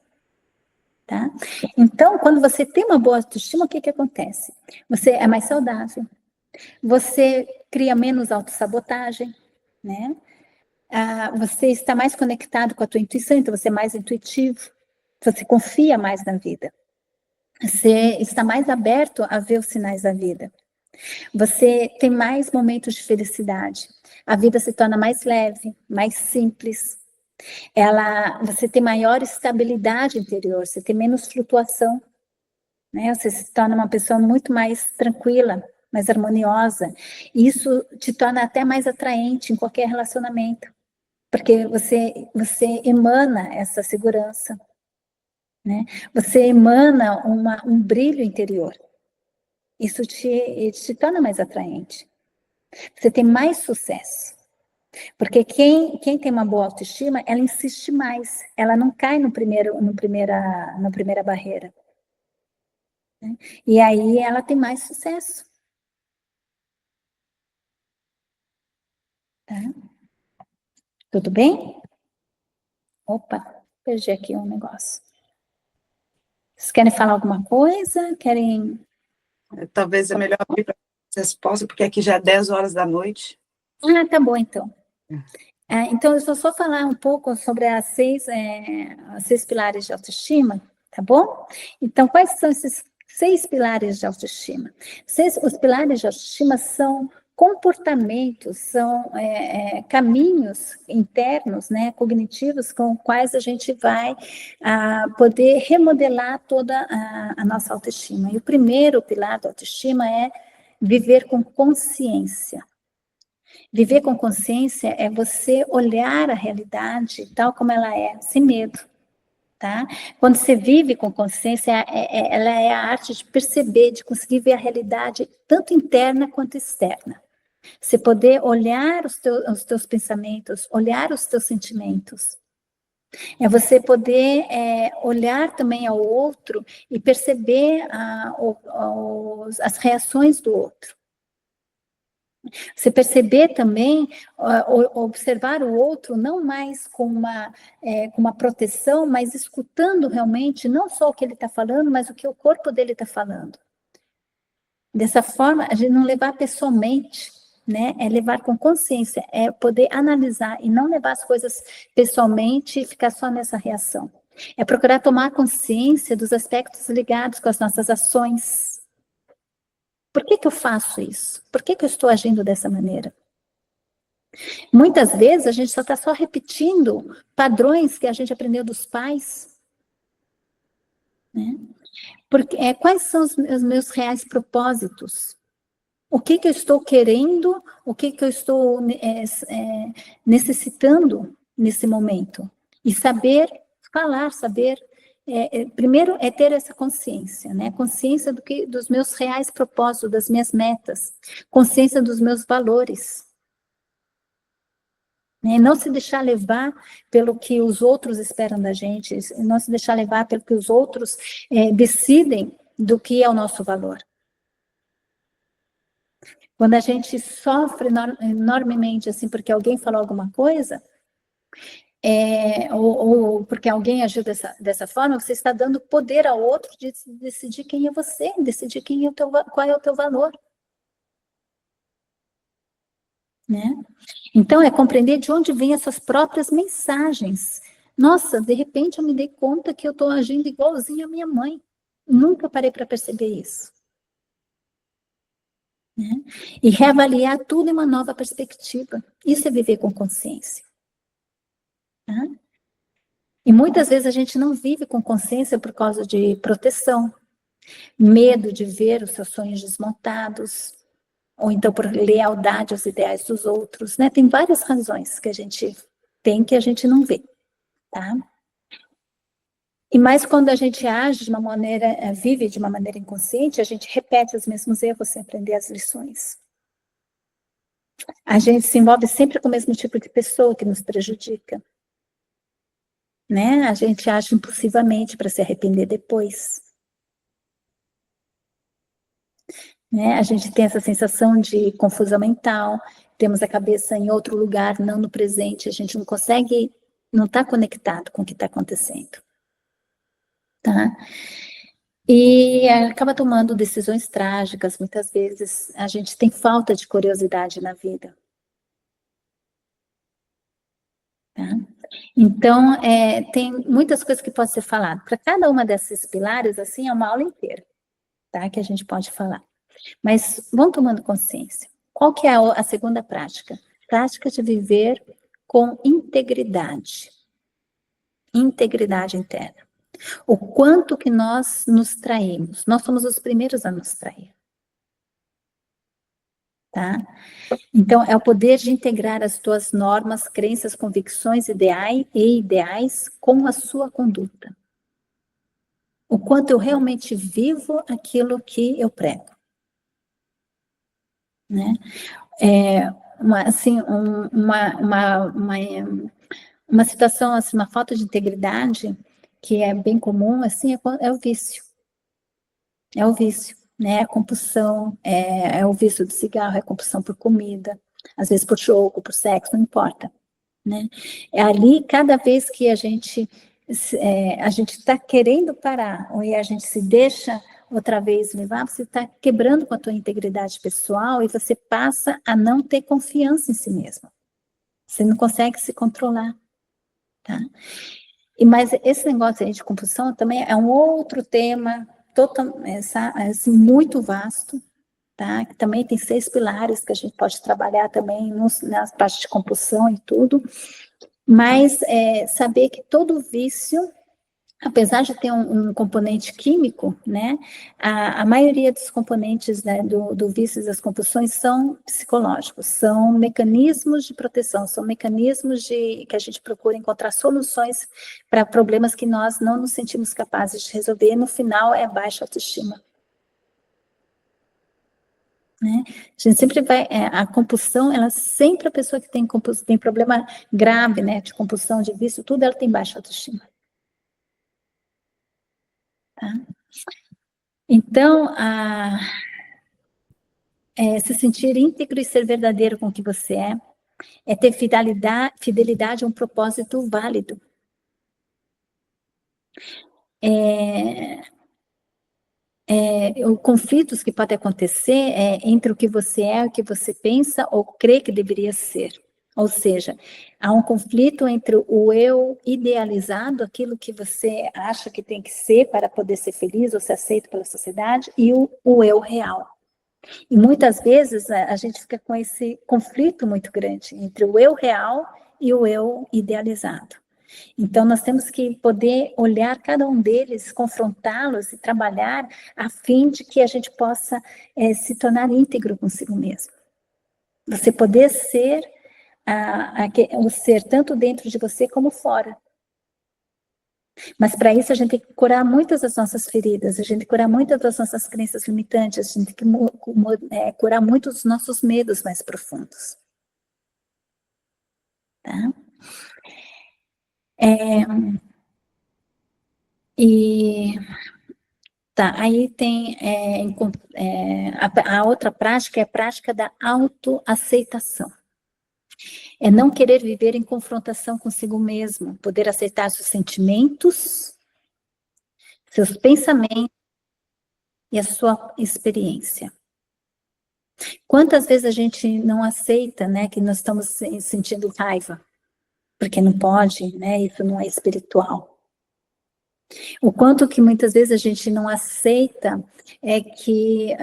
Tá? Então, quando você tem uma boa autoestima, o que acontece? Você é mais saudável, Você cria menos autossabotagem, né? Você está mais conectado com a tua intuição, então você é mais intuitivo, você confia mais na vida. Você está mais aberto a ver os sinais da vida. Você tem mais momentos de felicidade. A vida se torna mais leve, mais simples. Você tem maior estabilidade interior, você tem menos flutuação, né? Você se torna uma pessoa muito mais tranquila, mais harmoniosa. E isso te torna até mais atraente em qualquer relacionamento, porque você emana essa segurança, né? Você emana um brilho interior. Isso te torna mais atraente. Você tem mais sucesso. Porque quem tem uma boa autoestima, ela insiste mais. Ela não cai na primeira barreira. Né? E aí ela tem mais sucesso. Tá? Tudo bem? Opa, perdi aqui um negócio. Vocês querem falar alguma coisa? Querem... Talvez é melhor abrir para a resposta, porque aqui já é 10 horas da noite. Tá bom, então. Então, eu vou só falar um pouco sobre as 6 pilares de autoestima, tá bom? Então, quais são esses 6 pilares de autoestima? Os pilares de autoestima são comportamentos, são caminhos internos, né, cognitivos, com os quais a gente vai poder remodelar toda a nossa autoestima. E o primeiro pilar da autoestima é viver com consciência. Viver com consciência é você olhar a realidade tal como ela é, sem medo, tá? Quando você vive com consciência, ela é a arte de perceber, de conseguir ver a realidade tanto interna quanto externa. Você poder olhar os teus pensamentos, olhar os teus sentimentos. É você poder olhar também ao outro e perceber as reações do outro. Você perceber também, observar o outro não mais com uma proteção, mas escutando realmente não só o que ele está falando, mas o que o corpo dele está falando. Dessa forma, a gente não levar pessoalmente, né? É levar com consciência, é poder analisar e não levar as coisas pessoalmente e ficar só nessa reação. É procurar tomar consciência dos aspectos ligados com as nossas ações. Por que eu faço isso? Por que eu estou agindo dessa maneira? Muitas vezes a gente só está repetindo padrões que a gente aprendeu dos pais. Né? Porque, quais são os meus reais propósitos? O que eu estou querendo? O que eu estou necessitando nesse momento? E saber falar, saber... primeiro é ter essa consciência, né? Consciência dos meus reais propósitos, das minhas metas, consciência dos meus valores. Né? Não se deixar levar pelo que os outros esperam da gente, não se deixar levar pelo que os outros decidem do que é o nosso valor. Quando a gente sofre enormemente, assim, porque alguém falou alguma coisa, ou porque alguém agiu dessa forma, você está dando poder ao outro de decidir quem é você, decidir qual é o teu valor. Né? Então, é compreender de onde vêm essas próprias mensagens. Nossa, de repente eu me dei conta que eu estou agindo igualzinho a minha mãe. Nunca parei para perceber isso. Né? E reavaliar tudo em uma nova perspectiva. Isso é viver com consciência. Tá? E muitas vezes a gente não vive com consciência por causa de proteção, medo de ver os seus sonhos desmontados, ou então por lealdade aos ideais dos outros, né? Tem várias razões que a gente tem que a gente não vê, tá? E mais quando a gente age de uma maneira, vive de uma maneira inconsciente, a gente repete os mesmos erros sem aprender as lições. A gente se envolve sempre com o mesmo tipo de pessoa que nos prejudica. Né? A gente age impulsivamente para se arrepender depois. Né? A gente tem essa sensação de confusão mental, temos a cabeça em outro lugar, não no presente, a gente não consegue, não está conectado com o que está acontecendo. Tá? e acaba tomando decisões trágicas. Muitas vezes a gente tem falta de curiosidade na vida. Tá? Então, tem muitas coisas que podem ser faladas. Para cada uma desses pilares, assim, é uma aula inteira, tá? Que a gente pode falar. Mas vão tomando consciência. Qual que é a segunda prática? Prática de viver com integridade. Integridade interna. O quanto que nós nos traímos. Nós somos os primeiros a nos trair. Tá? Então, é o poder de integrar as tuas normas, crenças, convicções, ideais com a sua conduta. O quanto eu realmente vivo aquilo que eu prego. Né? Uma situação, assim, uma falta de integridade que é bem comum, assim, é o vício. É o vício, né? A compulsão, é o vício do cigarro, é a compulsão por comida, às vezes por jogo, por sexo, não importa, né? É ali, cada vez que a gente está querendo parar, ou a gente se deixa outra vez levar, você está quebrando com a tua integridade pessoal e você passa a não ter confiança em si mesmo. Você não consegue se controlar, tá? Mas esse negócio aí de compulsão também é um outro tema assim, muito vasto, tá? Que também tem 6 pilares que a gente pode trabalhar também nas partes de compulsão e tudo, mas saber que todo vício, apesar de ter um componente químico, né, a maioria dos componentes, né, do vício e das compulsões são psicológicos, são mecanismos de proteção, são mecanismos que a gente procura encontrar soluções para problemas que nós não nos sentimos capazes de resolver, e no final é baixa autoestima. Né? A gente sempre vai, a compulsão, ela sempre, a pessoa que tem problema grave, né, de compulsão, de vício, tudo, ela tem baixa autoestima. Tá? Então, se sentir íntegro e ser verdadeiro com o que você é ter fidelidade a um propósito válido. Os conflitos que podem acontecer entre o que você é, o que você pensa ou crê que deveria ser. Ou seja, há um conflito entre o eu idealizado, aquilo que você acha que tem que ser para poder ser feliz ou ser aceito pela sociedade, e o eu real. E muitas vezes a gente fica com esse conflito muito grande entre o eu real e o eu idealizado. Então, nós temos que poder olhar cada um deles, confrontá-los e trabalhar a fim de que a gente possa se tornar íntegro consigo mesmo. Você poder ser o ser tanto dentro de você como fora. Mas para isso a gente tem que curar muitas das nossas feridas, a gente tem que curar muitas das nossas crenças limitantes, a gente tem que curar muitos dos nossos medos mais profundos. Tá? Aí tem a outra prática, é a prática da autoaceitação. É não querer viver em confrontação consigo mesmo, poder aceitar seus sentimentos, seus pensamentos e a sua experiência. Quantas vezes a gente não aceita, né, que nós estamos sentindo raiva, porque não pode, né, isso não é espiritual. O quanto que muitas vezes a gente não aceita que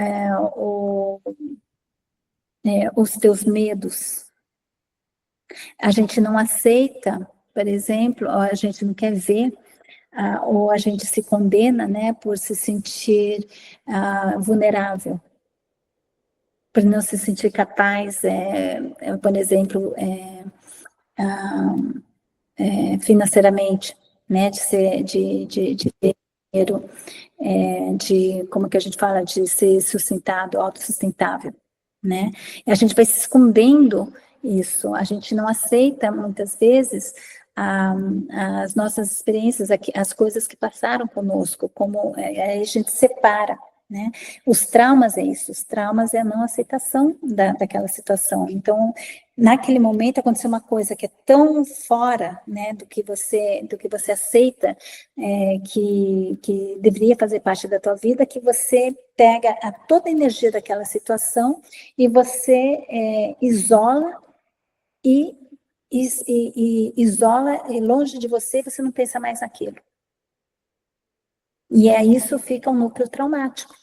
os teus medos, a gente não aceita, por exemplo, ou a gente não quer ver, ou a gente se condena, né, por se sentir vulnerável, por não se sentir capaz, por exemplo, financeiramente, né, de ter dinheiro, como que a gente fala, de ser sustentado, autossustentável, né? E a gente vai se escondendo isso, a gente não aceita muitas vezes as nossas experiências, as coisas que passaram conosco, como a gente separa, né? Os traumas é isso, os traumas é a não aceitação daquela situação. Então, naquele momento aconteceu uma coisa que é tão fora, né, do que você aceita, que deveria fazer parte da tua vida, que você pega toda a energia daquela situação e você isola e isola, e longe de você não pensa mais naquilo. E aí isso fica um núcleo traumático.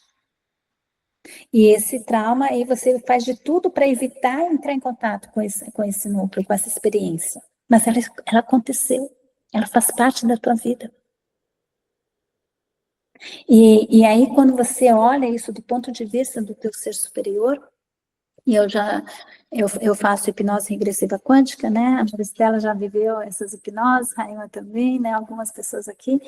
E esse trauma, aí você faz de tudo para evitar entrar em contato com esse núcleo, com essa experiência. Mas ela aconteceu, ela faz parte da tua vida. E aí, quando você olha isso do ponto de vista do teu ser superior, e eu faço hipnose regressiva quântica, né? A Maristela já viveu essas hipnoses, Raima também, né? Algumas pessoas aqui.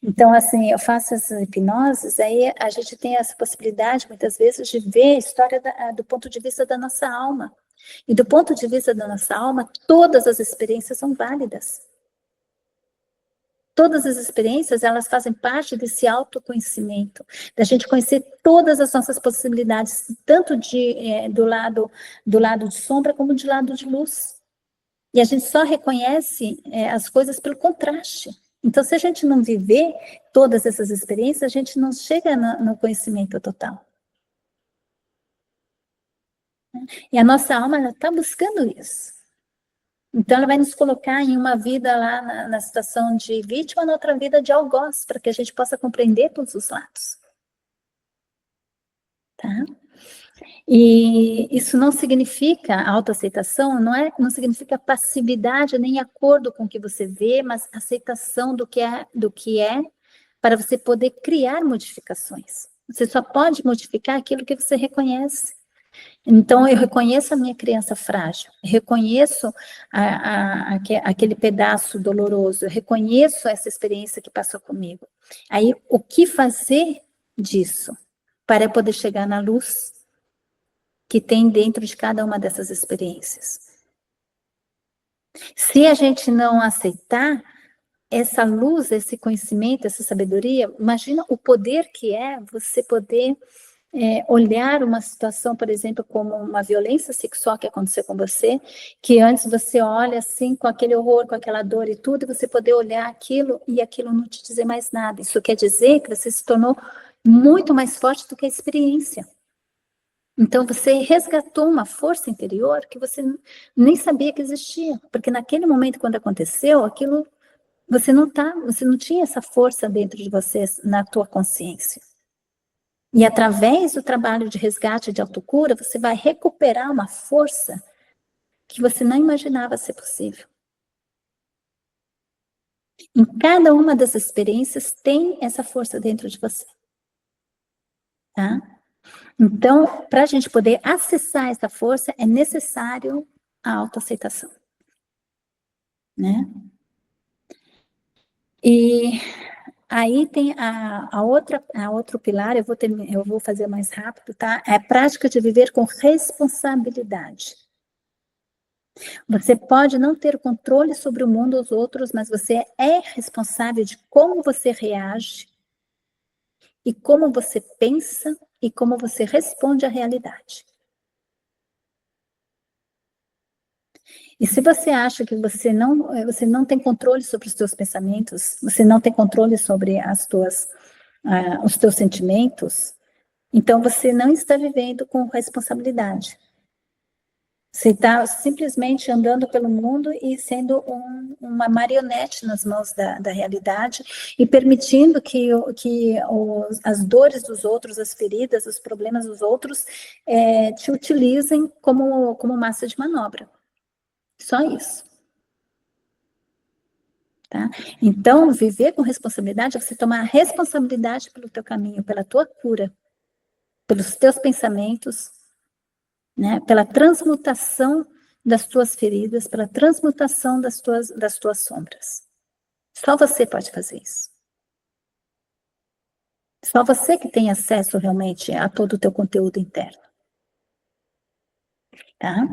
Então, assim, eu faço essas hipnoses, aí a gente tem essa possibilidade, muitas vezes, de ver a história do ponto de vista da nossa alma. E do ponto de vista da nossa alma, todas as experiências são válidas. Todas as experiências, elas fazem parte desse autoconhecimento, da gente conhecer todas as nossas possibilidades, tanto do lado de sombra, como do lado de luz. E a gente só reconhece as coisas pelo contraste. Então, se a gente não viver todas essas experiências, a gente não chega no conhecimento total. E a nossa alma, ela está buscando isso. Então, ela vai nos colocar em uma vida lá na situação de vítima, na outra vida de algoz, para que a gente possa compreender todos os lados. Tá? E isso não significa autoaceitação, não significa passividade nem acordo com o que você vê, mas aceitação do que é para você poder criar modificações. Você só pode modificar aquilo que você reconhece. Então, eu reconheço a minha criança frágil, reconheço aquele pedaço doloroso, eu reconheço essa experiência que passou comigo. Aí, o que fazer disso para poder chegar na luz que tem dentro de cada uma dessas experiências? Se a gente não aceitar essa luz, esse conhecimento, essa sabedoria, imagina o poder que é você poder olhar uma situação, por exemplo, como uma violência sexual que aconteceu com você, que antes você olha assim, com aquele horror, com aquela dor e tudo, e você poder olhar aquilo e aquilo não te dizer mais nada. Isso quer dizer que você se tornou muito mais forte do que a experiência. Então, você resgatou uma força interior que você nem sabia que existia, porque naquele momento, quando aconteceu, aquilo, você não tinha essa força dentro de você, na tua consciência. E através do trabalho de resgate de autocura, você vai recuperar uma força que você não imaginava ser possível. Em cada uma das experiências tem essa força dentro de você. Tá? Então, para a gente poder acessar essa força, é necessário a autoaceitação. Né? E aí tem outro pilar, eu vou fazer mais rápido, tá? É a prática de viver com responsabilidade. Você pode não ter controle sobre o mundo ou os outros, mas você é responsável de como você reage e como você pensa e como você responde à realidade. E se você acha que você não tem controle sobre os seus pensamentos, você não tem controle sobre os teus sentimentos, então você não está vivendo com responsabilidade. Você está simplesmente andando pelo mundo e sendo uma marionete nas mãos da realidade e permitindo que as dores dos outros, as feridas, os problemas dos outros te utilizem como massa de manobra. Só isso. Tá? Então, viver com responsabilidade é você tomar responsabilidade pelo teu caminho, pela tua cura, pelos teus pensamentos, né? Pela transmutação das tuas feridas, pela transmutação das tuas sombras. Só você pode fazer isso. Só você que tem acesso realmente a todo o teu conteúdo interno. Tá?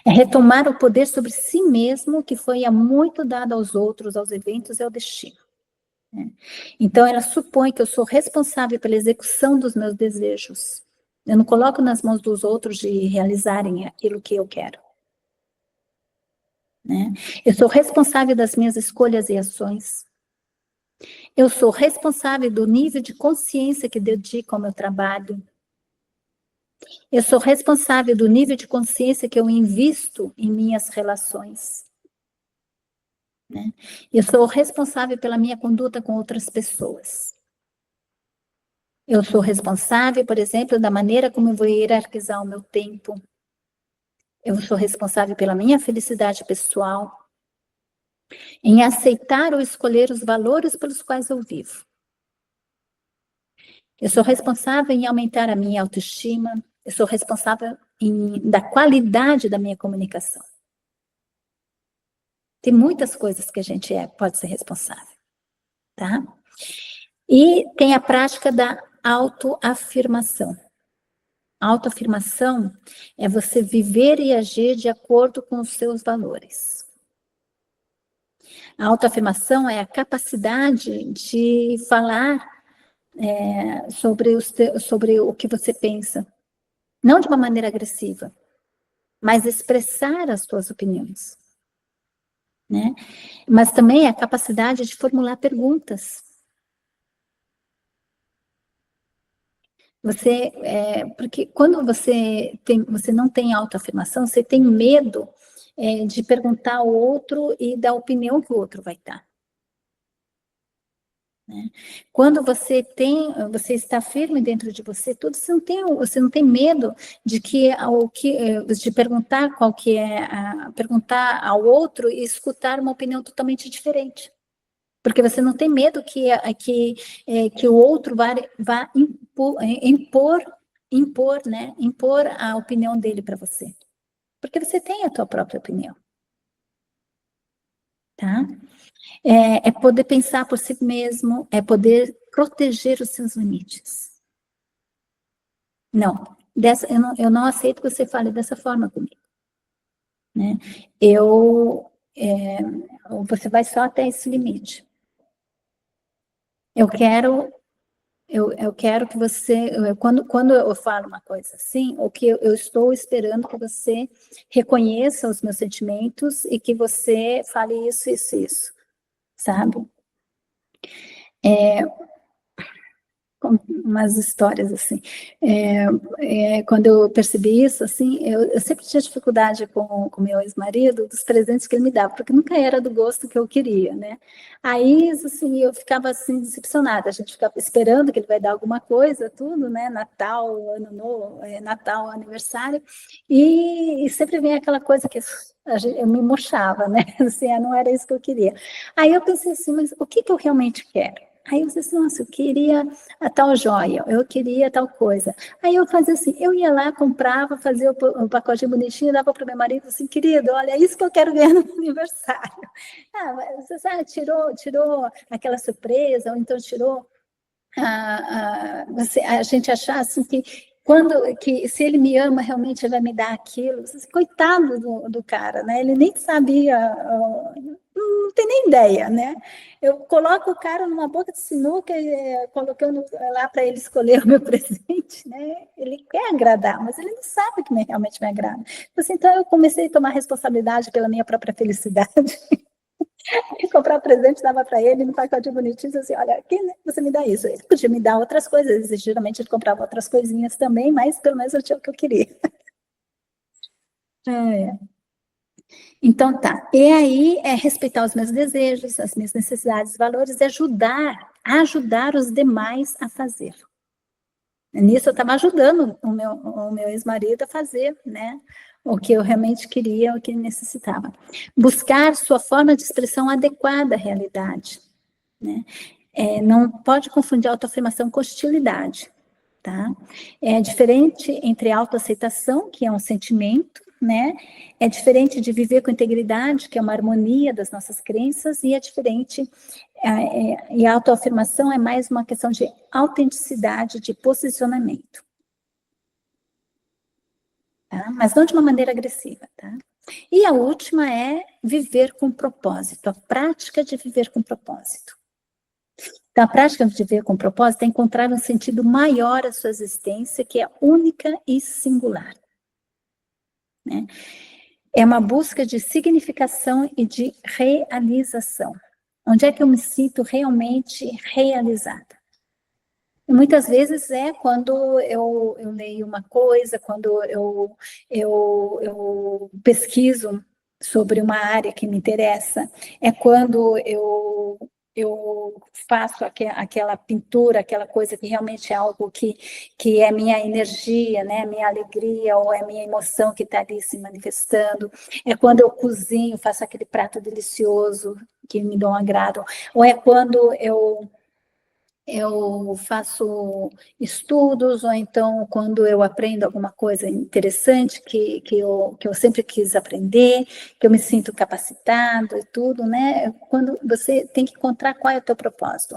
É retomar o poder sobre si mesmo que foi há muito dado aos outros, aos eventos e ao destino. né? Então, ela supõe que eu sou responsável pela execução dos meus desejos. Eu não coloco nas mãos dos outros de realizarem aquilo que eu quero, né? Eu sou responsável das minhas escolhas e ações. Eu sou responsável do nível de consciência que dedico ao meu trabalho. Eu sou responsável do nível de consciência que eu invisto em minhas relações, né? Eu sou responsável pela minha conduta com outras pessoas. Eu sou responsável, por exemplo, da maneira como eu vou hierarquizar o meu tempo. Eu sou responsável pela minha felicidade pessoal, em aceitar ou escolher os valores pelos quais eu vivo. Eu sou responsável em aumentar a minha autoestima. Eu sou responsável da qualidade da minha comunicação. Tem muitas coisas que a gente pode ser responsável, tá? E tem a prática da autoafirmação. A autoafirmação é você viver e agir de acordo com os seus valores. A autoafirmação é a capacidade de falar sobre o que você pensa. Não de uma maneira agressiva, mas expressar as suas opiniões, né? Mas também a capacidade de formular perguntas. Porque quando você não tem autoafirmação, você tem medo de perguntar ao outro e da opinião que o outro vai dar, né? Quando você está firme dentro de você, você não tem medo de de perguntar perguntar ao outro e escutar uma opinião totalmente diferente. Porque você não tem medo que o outro vá impor a opinião dele para você. Porque você tem a tua própria opinião. Tá? É poder pensar por si mesmo, é poder proteger os seus limites. Não, eu não aceito que você fale dessa forma comigo, né? Você vai só até esse limite. Eu quero que você, quando eu falo uma coisa assim, o que eu estou esperando que você reconheça os meus sentimentos e que você fale isso, isso, isso, sabe? Umas histórias assim. Quando eu percebi isso, assim, eu sempre tinha dificuldade com o meu ex-marido dos presentes que ele me dava, porque nunca era do gosto que eu queria, né? Aí, assim, eu ficava assim decepcionada. A gente ficava esperando que ele vai dar alguma coisa, tudo, né? Natal, Ano Novo, Natal, aniversário, e sempre vem aquela coisa que eu me murchava, né? Assim, não era isso que eu queria. Aí eu pensei assim, mas o que eu realmente quero? Aí eu disse assim, nossa, eu queria a tal joia, eu queria tal coisa. Aí eu fazia assim, eu ia lá, comprava, fazia o pacotinho bonitinho, dava para o meu marido assim, querido, olha, é isso que eu quero ganhar no aniversário. Você sabe, tirou aquela surpresa, ou então tirou a gente achar assim que se ele me ama, realmente ele vai me dar aquilo. Coitado do cara, né? Ele nem sabia, não tem nem ideia, né? Eu coloco o cara numa boca de sinuca, colocando lá para ele escolher o meu presente, né? Ele quer agradar, mas ele não sabe que realmente me agrada. Então eu comecei a tomar responsabilidade pela minha própria felicidade. Comprar presente, dava para ele no pacote bonitinho, assim, olha, você me dá isso. Ele podia me dar outras coisas, geralmente ele comprava outras coisinhas também, mas pelo menos eu tinha o que eu queria. Então tá, e aí respeitar os meus desejos, as minhas necessidades, valores, e ajudar os demais a fazer. Nisso eu estava ajudando o meu ex-marido a fazer, né, o que eu realmente queria, o que ele necessitava. Buscar sua forma de expressão adequada à realidade, né? Não pode confundir autoafirmação com hostilidade, tá? É diferente entre autoaceitação, que é um sentimento, né? É diferente de viver com integridade, que é uma harmonia das nossas crenças, e é diferente, e a autoafirmação é mais uma questão de autenticidade, de posicionamento. Tá? Mas não de uma maneira agressiva, tá? E a última é viver com propósito, a prática de viver com propósito. Então, a prática de viver com propósito é encontrar um sentido maior à sua existência, que é única e singular, né? É uma busca de significação e de realização. Onde é que eu me sinto realmente realizada? E muitas vezes é quando eu leio uma coisa, quando eu pesquiso sobre uma área que me interessa, é quando eu faço aquela pintura, aquela coisa que realmente é algo que é minha energia, né, minha alegria, ou é minha emoção que está ali se manifestando, é quando eu cozinho, faço aquele prato delicioso que me dá um agrado, ou é quando eu faço estudos, ou então quando eu aprendo alguma coisa interessante que eu sempre quis aprender, que eu me sinto capacitado e tudo, né? Quando você tem que encontrar qual é o teu propósito.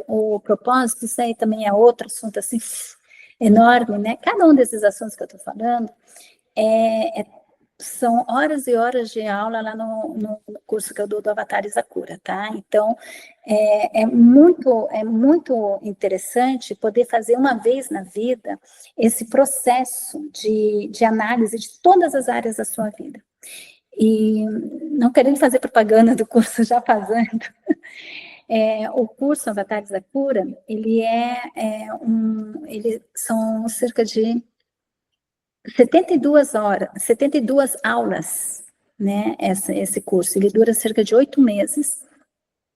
O propósito, isso aí também é outro assunto assim, enorme, né? Cada um desses assuntos que eu estou falando são horas e horas de aula lá no curso que eu dou do Avatares da Cura, tá? Então, é muito interessante poder fazer uma vez na vida esse processo de análise de todas as áreas da sua vida. E não querendo fazer propaganda do curso, já fazendo, o curso Avatares da Cura, ele são cerca de 72 horas, 72 aulas, né, esse curso. Ele dura cerca de 8 meses.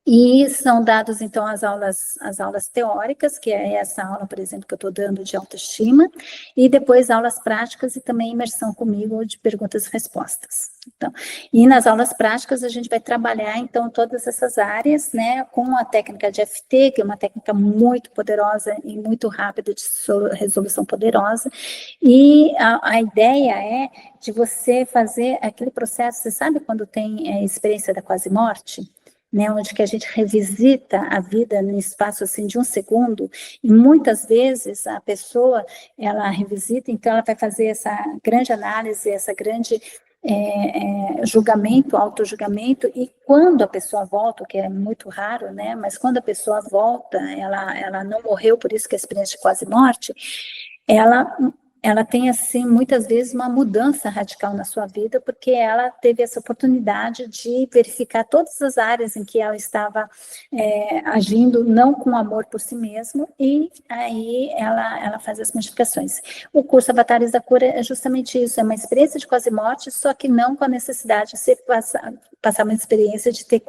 E são dados, então, as aulas teóricas, que é essa aula, por exemplo, que eu estou dando de autoestima, e depois aulas práticas e também imersão comigo de perguntas e respostas. Então, e nas aulas práticas a gente vai trabalhar, então, todas essas áreas, né, com a técnica de FT, que é uma técnica muito poderosa e muito rápida de resolução poderosa, e a ideia é de você fazer aquele processo, você sabe quando tem experiência da quase morte? Né, onde que a gente revisita a vida no espaço assim de um segundo, e muitas vezes a pessoa, ela revisita, então ela vai fazer essa grande análise, essa grande julgamento, auto-julgamento, e quando a pessoa volta, o que é muito raro, né, mas quando a pessoa volta, ela não morreu, por isso que a experiência de quase morte, ela tem, assim, muitas vezes uma mudança radical na sua vida, porque ela teve essa oportunidade de verificar todas as áreas em que ela estava agindo não com amor por si mesmo, e aí ela faz as modificações. O curso Avatares da Cura é justamente isso, é uma experiência de quase morte, só que não com a necessidade de você passar uma experiência de ter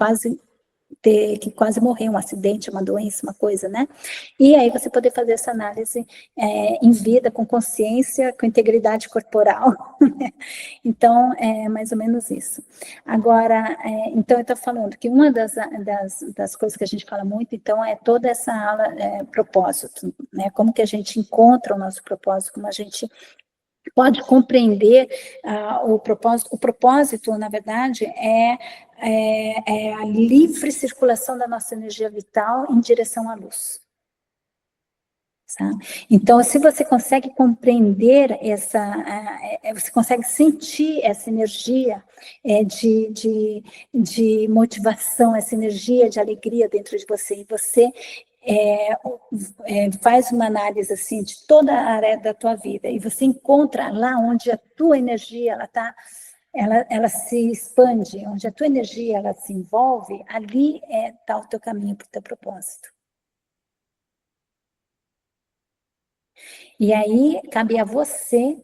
que quase morrer, um acidente, uma doença, uma coisa, né? E aí você poder fazer essa análise em vida, com consciência, com integridade corporal. Então, é mais ou menos isso. Agora, então eu estou falando que uma das coisas que a gente fala muito, então, é toda essa aula propósito, né? Como que a gente encontra o nosso propósito, como a gente pode compreender o propósito. O propósito, na verdade, é a livre circulação da nossa energia vital em direção à luz. Tá? Então, se você consegue compreender você consegue sentir essa energia de motivação, essa energia de alegria dentro de você, e você faz uma análise assim de toda a área da tua vida, e você encontra lá onde a tua energia ela se expande, onde a tua energia ela se envolve, ali está o teu caminho para o teu propósito. E aí cabe a você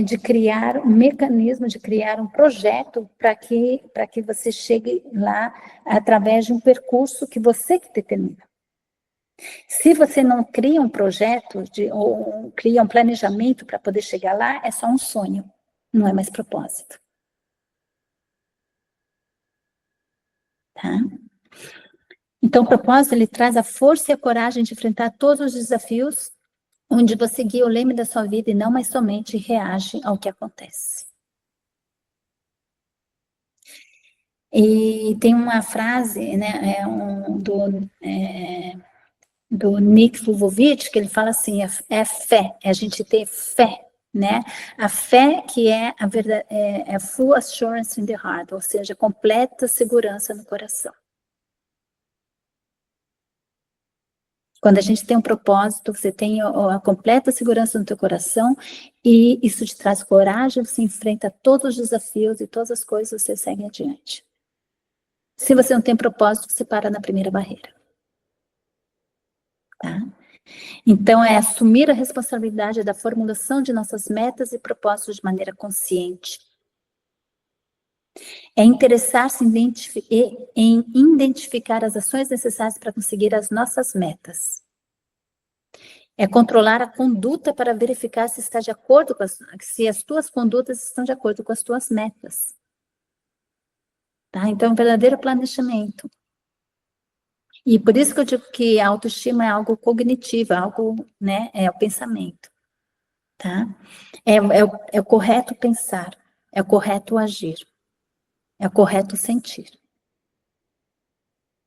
de criar um mecanismo, de criar um projeto para que você chegue lá através de um percurso que você que determina. Se você não cria um projeto ou cria um planejamento para poder chegar lá, é só um sonho, não é mais propósito. Tá? Então, o propósito, ele traz a força e a coragem de enfrentar todos os desafios, onde você guia o leme da sua vida e não mais somente reage ao que acontece. E tem uma frase, né, do Nick Vujicic, que ele fala assim, é fé, é a gente ter fé, né? A fé que é a verdade, é full assurance in the heart, ou seja, completa segurança no coração. Quando a gente tem um propósito, você tem a completa segurança no teu coração e isso te traz coragem, você enfrenta todos os desafios e todas as coisas, você segue adiante. Se você não tem propósito, você para na primeira barreira. Tá? Então, é assumir a responsabilidade da formulação de nossas metas e propósitos de maneira consciente. É interessar-se em identificar as ações necessárias para conseguir as nossas metas. É controlar a conduta para verificar se está de acordo com se as tuas condutas estão de acordo com as tuas metas. Tá? Então, é um verdadeiro planejamento. E por isso que eu digo que a autoestima é algo cognitivo, algo, né, é o pensamento. Tá? É o correto pensar, é o correto agir, é o correto sentir.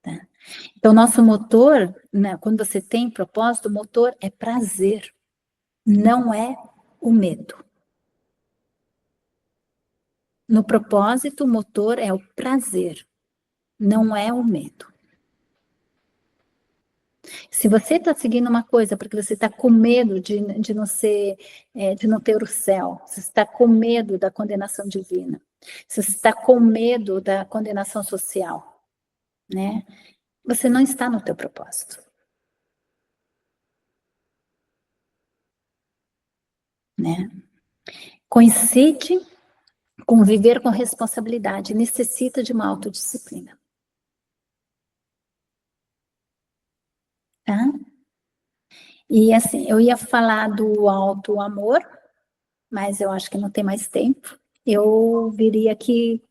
Tá? Então, nosso motor, né, quando você tem propósito, o motor é prazer, não é o medo. No propósito, o motor é o prazer, não é o medo. Se você está seguindo uma coisa porque você está com medo de não ser, de não ter o céu, se você está com medo da condenação divina, se você está com medo da condenação social, né? Você não está no teu propósito. Né? Coincide com viver com responsabilidade, necessita de uma autodisciplina. Tá? E assim, eu ia falar do auto-amor, mas eu acho que não tem mais tempo. Eu viria aqui,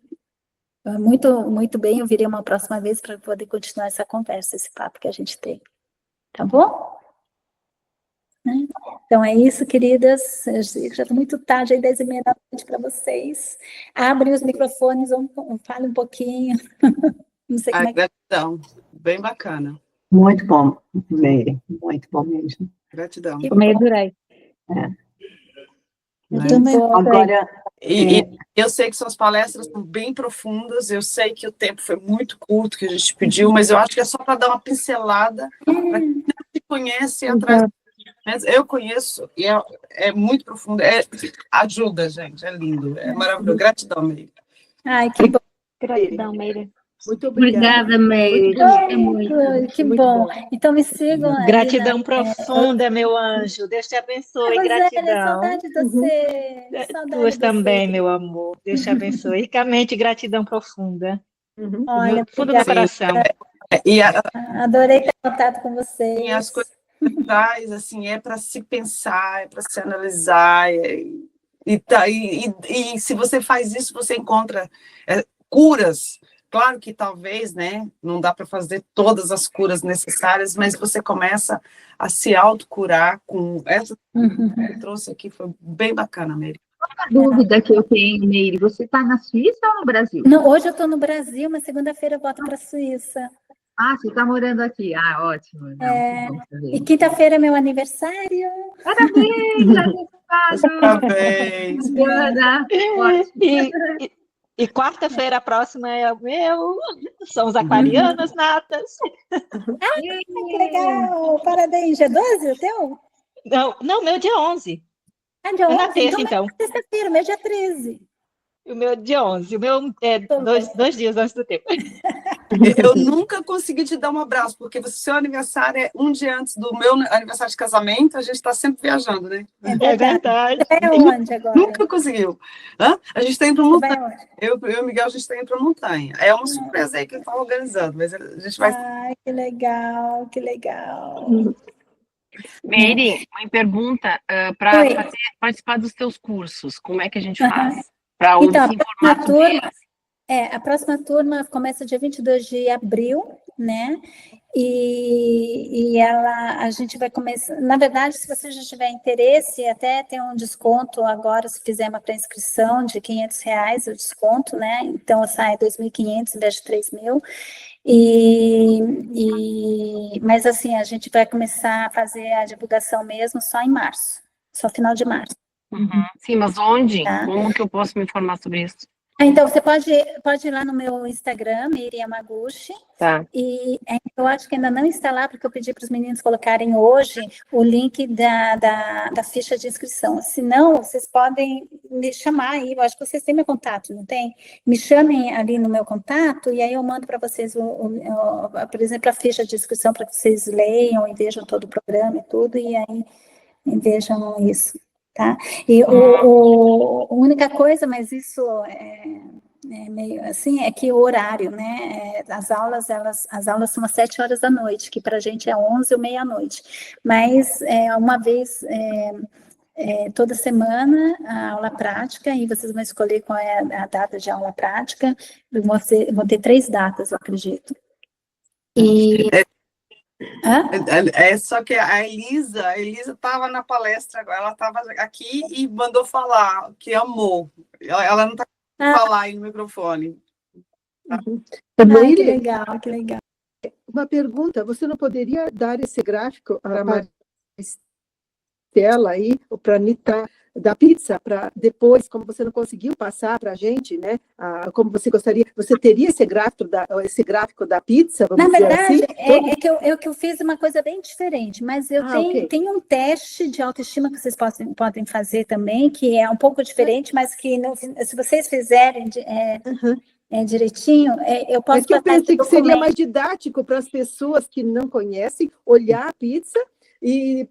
muito bem, eu viria uma próxima vez para poder continuar essa conversa, esse papo que a gente tem. Tá bom? Então é isso, queridas. Eu já está muito tarde, aí 10h30 da noite para vocês. Abrem os microfones, fale um pouquinho. Não sei como é que... Gratidão, bem bacana. Muito bom, Meire, muito bom mesmo. Gratidão. Que Também adorei. Eu também Agora, E eu sei que suas palestras são bem profundas, eu sei que o tempo foi muito curto que a gente pediu, mas eu acho que é só para dar uma pincelada para quem não se conhece atrás. Eu conheço e é muito profundo, ajuda, gente, é lindo, é maravilhoso. Gratidão, Meire. Ai, que bom. Gratidão, Meire. Muito obrigada, Meire. Que bom. Então me sigam. Gratidão profunda, meu anjo. Deus te abençoe. Gratidão. Saudade de você. Tuas também, meu amor. Deus te abençoe. Ricamente, gratidão profunda. Olha, Do fundo do coração. Adorei ter contato com vocês. E as coisas que traz, assim, é para se pensar, é para se analisar, e se você faz isso, você encontra curas. Claro que talvez, né, não dá para fazer todas as curas necessárias, mas você começa a se autocurar com essa que eu trouxe aqui, foi bem bacana, Meire. A dúvida que eu tenho, Meire, você está na Suíça ou no Brasil? Não, hoje eu estou no Brasil, mas segunda-feira eu volto para a Suíça. Ah, você está morando aqui. Ah, ótimo. Não, E quinta-feira é meu aniversário. Parabéns, Parabéns. ótimo. E quarta-feira a próxima é o meu. São os aquarianos natas. Que legal. Parabéns. Dia 12 o teu? Não, meu dia 11. Ah, dia 11. Na terça, então. Sexta-feira, meu dia 13. O meu dia 11. O meu é dois dias antes do tempo. Eu nunca consegui te dar um abraço, porque seu aniversário é um dia antes do meu aniversário de casamento, a gente está sempre viajando, né? É verdade. Você vai aonde agora? Nunca conseguiu. A gente está indo para Você vai montanha. aonde? Eu e o Miguel, a gente está indo para montanha. É uma surpresa aí que ele está organizando, mas a gente vai... Ai, que legal, que legal. Meire, uma pergunta para participar dos teus cursos, como é que a gente faz? Para Então, se informar sobre eles? a próxima turma começa dia 22 de abril, né? E a gente vai começar... Na verdade, se você já tiver interesse, até tem um desconto agora, se fizer uma pré-inscrição de R$500, o desconto, né? Então, sai 2.500 em vez de 3.000. Mas, assim, a gente vai começar a fazer a divulgação mesmo só em março, só final de março. Sim, mas onde? Tá. Como que eu posso me informar sobre isso? Então, você pode ir lá no meu Instagram, Miriam Yamaguchi, Tá. e eu acho que ainda não está lá, porque eu pedi para os meninos colocarem hoje o link da ficha de inscrição. Se não, vocês podem me chamar aí, eu acho que vocês têm meu contato, não tem? Me chamem ali no meu contato, e aí eu mando para vocês, por exemplo, a ficha de inscrição para que vocês leiam e vejam todo o programa e tudo, e aí vejam isso. Tá? E a única coisa, mas isso é meio assim, é que o horário, né? As aulas são às 7 horas da noite, que para a gente é 11 ou meia-noite. Mas uma vez toda semana a aula prática, e vocês vão escolher qual é a data de aula prática. Vão ter 3 datas, eu acredito. E só que a Elisa estava na palestra agora, ela estava aqui e mandou falar que amou. Ela não está falar aí no microfone. Que legal, que legal. Uma pergunta, você não poderia dar esse gráfico para a Maristela aí, para a Anitta, da pizza, para depois, como você não conseguiu passar para a gente, né? Como você gostaria, você teria esse gráfico da pizza? Na verdade, assim? que eu fiz uma coisa bem diferente, mas eu tenho um teste de autoestima que vocês podem fazer também, que é um pouco diferente, mas que se vocês fizerem direitinho, eu posso que eu pensei que seria mais didático para as pessoas que não conhecem, olhar a pizza e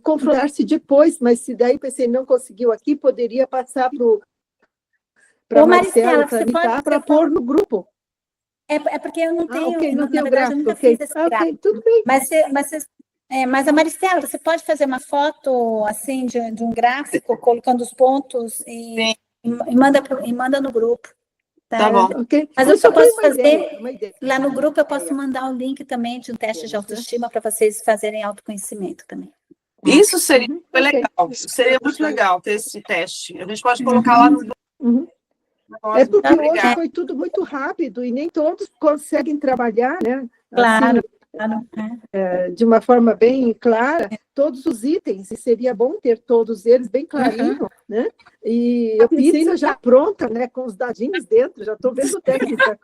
confrontar-se depois, mas se daí pensei, não conseguiu aqui, poderia passar para a Maristela, para pôr no grupo. É porque eu não tenho, não na verdade, eu nunca fiz esse gráfico. Tudo bem. Mas a Maristela, você pode fazer uma foto assim de um gráfico, colocando os pontos e manda no grupo. Tá bom. Okay. Mas eu só posso fazer, lá no grupo eu posso mandar o link também de um teste de autoestima para vocês fazerem autoconhecimento também. Isso seria legal, seria muito legal ter esse teste. A gente pode colocar lá no grupo. É porque hoje foi tudo muito rápido e nem todos conseguem trabalhar, né? Claro. De uma forma bem clara, todos os itens, e seria bom ter todos eles bem clarinho, né? E a pizza já pronta, né? Com os dadinhos dentro, já estou vendo técnica.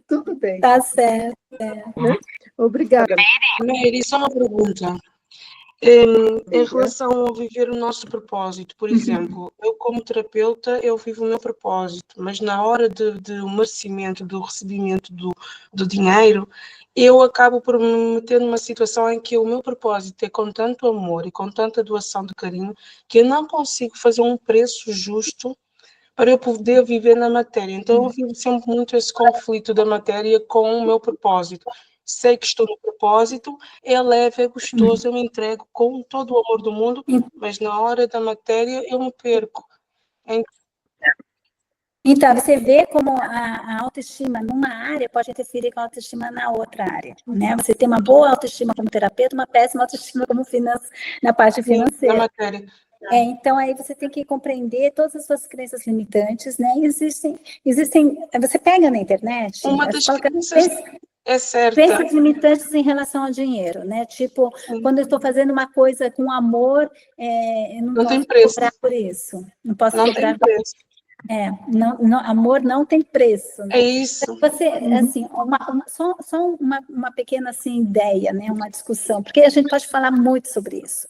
Tudo bem. Tá certo. Né? Obrigada. Mary, só uma pergunta. Em relação ao viver o nosso propósito, por exemplo, eu como terapeuta, eu vivo o meu propósito, mas na hora do merecimento, do recebimento do dinheiro, eu acabo por me meter numa situação em que o meu propósito é com tanto amor e com tanta doação de carinho, que eu não consigo fazer um preço justo para eu poder viver na matéria. Então eu vivo sempre muito esse conflito da matéria com o meu propósito. Sei que estou no propósito, é leve, é gostoso, eu me entrego com todo o amor do mundo, mas na hora da matéria eu me perco. Então, você vê como a autoestima numa área pode interferir com a autoestima na outra área, né? Você tem uma boa autoestima como terapeuta, uma péssima autoestima como na parte financeira. Na matéria. Então, aí você tem que compreender todas as suas crenças limitantes, né? Existem, você pega na internet... Uma das crenças é certa. Crenças limitantes em relação ao dinheiro, né? Tipo, quando eu estou fazendo uma coisa com amor, eu não posso cobrar por isso. Não posso cobrar por isso. Amor não tem preço. Né? É isso. Então, você, assim, só uma pequena assim, ideia, né? Uma discussão, porque a gente pode falar muito sobre isso.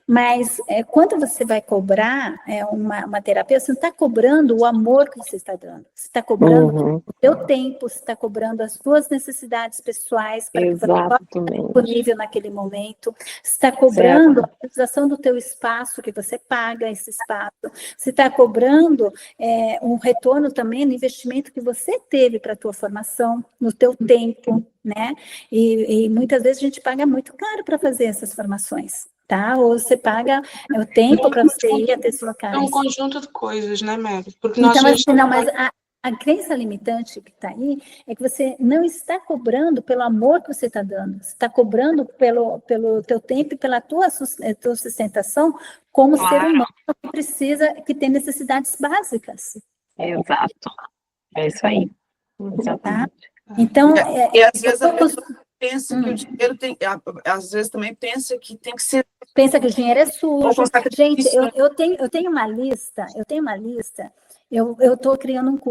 Mas quando você vai cobrar uma terapia, você não está cobrando o amor que você está dando. Você está cobrando o seu tempo, você está cobrando as suas necessidades pessoais para que você possa estar disponível naquele momento. Você está cobrando a utilização do teu espaço, que você paga esse espaço. Você está cobrando um retorno também no investimento que você teve para a tua formação, no teu tempo, né? E muitas vezes a gente paga muito caro para fazer essas formações. Tá? Ou você paga o tempo para você ir até esses locais. É um conjunto de coisas, né, Mary? Porque então, mas a crença limitante que está aí é que você não está cobrando pelo amor que você está dando. Você está cobrando pelo teu tempo e pela tua sustentação como ser humano que tem necessidades básicas. Exato. É isso aí. Exatamente. Tá? Então, e às vezes a pessoa pensa que o dinheiro tem... Às vezes também pensa que tem que ser... Pensa que o dinheiro é sujo. Gente, eu tenho uma lista Eu estou criando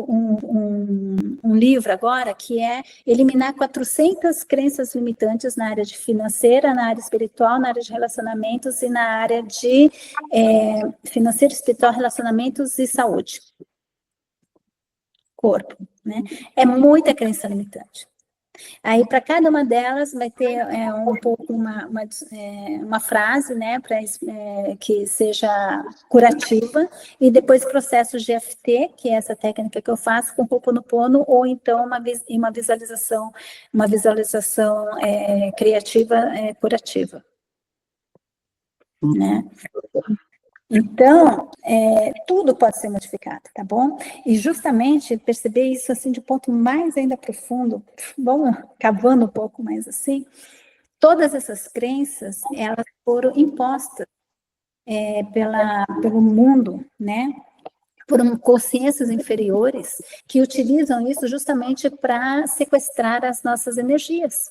um livro agora que é eliminar 400 crenças limitantes na área de financeira, na área espiritual, na área de relacionamentos e na área de financeiro, espiritual, relacionamentos e saúde. Corpo, né? É muita crença limitante. Aí, para cada uma delas, vai ter um pouco uma frase, né, que seja curativa, e depois processos de EFT, que é essa técnica que eu faço com Ho'oponopono, ou então uma visualização criativa curativa. Né? Então, tudo pode ser modificado, tá bom? E justamente perceber isso assim de ponto mais ainda profundo, vamos cavando um pouco mais assim, todas essas crenças, elas foram impostas pelo mundo, né? Por consciências inferiores que utilizam isso justamente para sequestrar as nossas energias.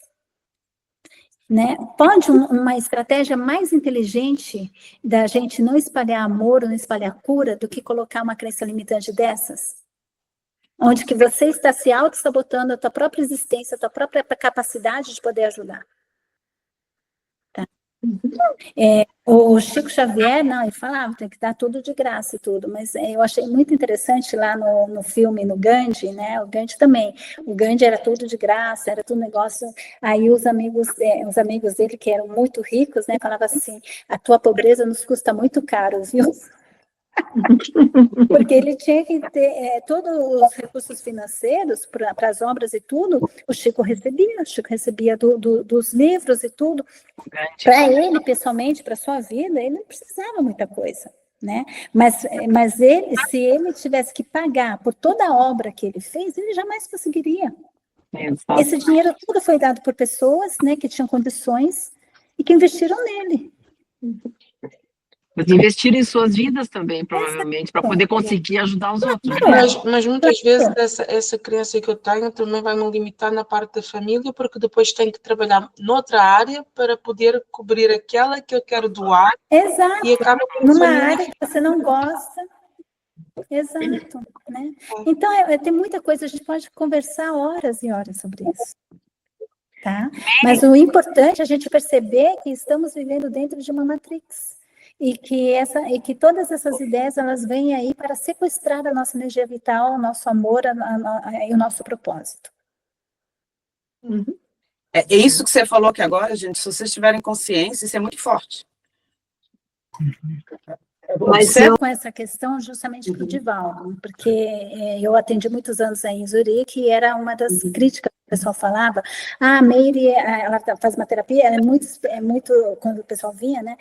Né? Pode uma estratégia mais inteligente da gente não espalhar amor ou não espalhar cura do que colocar uma crença limitante dessas? Onde que você está se auto-sabotando a tua própria existência, a tua própria capacidade de poder ajudar. Tá? O Chico Xavier, não, ele falava, tem que dar tudo de graça e tudo, mas eu achei muito interessante lá no filme, no Gandhi, né, o Gandhi também, o Gandhi era tudo de graça, era tudo negócio, aí os amigos dele, que eram muito ricos, né, falavam assim, a tua pobreza nos custa muito caro, viu? Porque ele tinha que ter todos os recursos financeiros para as obras e tudo, o Chico recebia dos livros e tudo. Para ele, pessoalmente, para a sua vida, ele não precisava muita coisa, né? Mas se ele tivesse que pagar por toda a obra que ele fez, ele jamais conseguiria. Exato. Esse dinheiro todo foi dado por pessoas, né, que tinham condições e que investiram nele. Mas investir em suas vidas também, provavelmente, para poder conseguir ajudar os outros. Mas muitas vezes essa crença que eu tenho também vai me limitar na parte da família, porque depois tenho que trabalhar noutra área para poder cobrir aquela que eu quero doar. Exato, e acaba numa área que você não gosta. Exato, né? Então, tem muita coisa, a gente pode conversar horas e horas sobre isso. Tá? Mas o importante é a gente perceber que estamos vivendo dentro de uma matrix. E que todas essas ideias, elas vêm aí para sequestrar a nossa energia vital, o nosso amor e o nosso propósito. É isso que você falou aqui agora, gente, se vocês tiverem consciência, isso é muito forte. Mas com essa questão justamente para o Divaldo, porque eu atendi muitos anos aí em Zurique e era uma das críticas que o pessoal falava, a Meire, ela faz uma terapia, ela é muito, quando o pessoal vinha, né,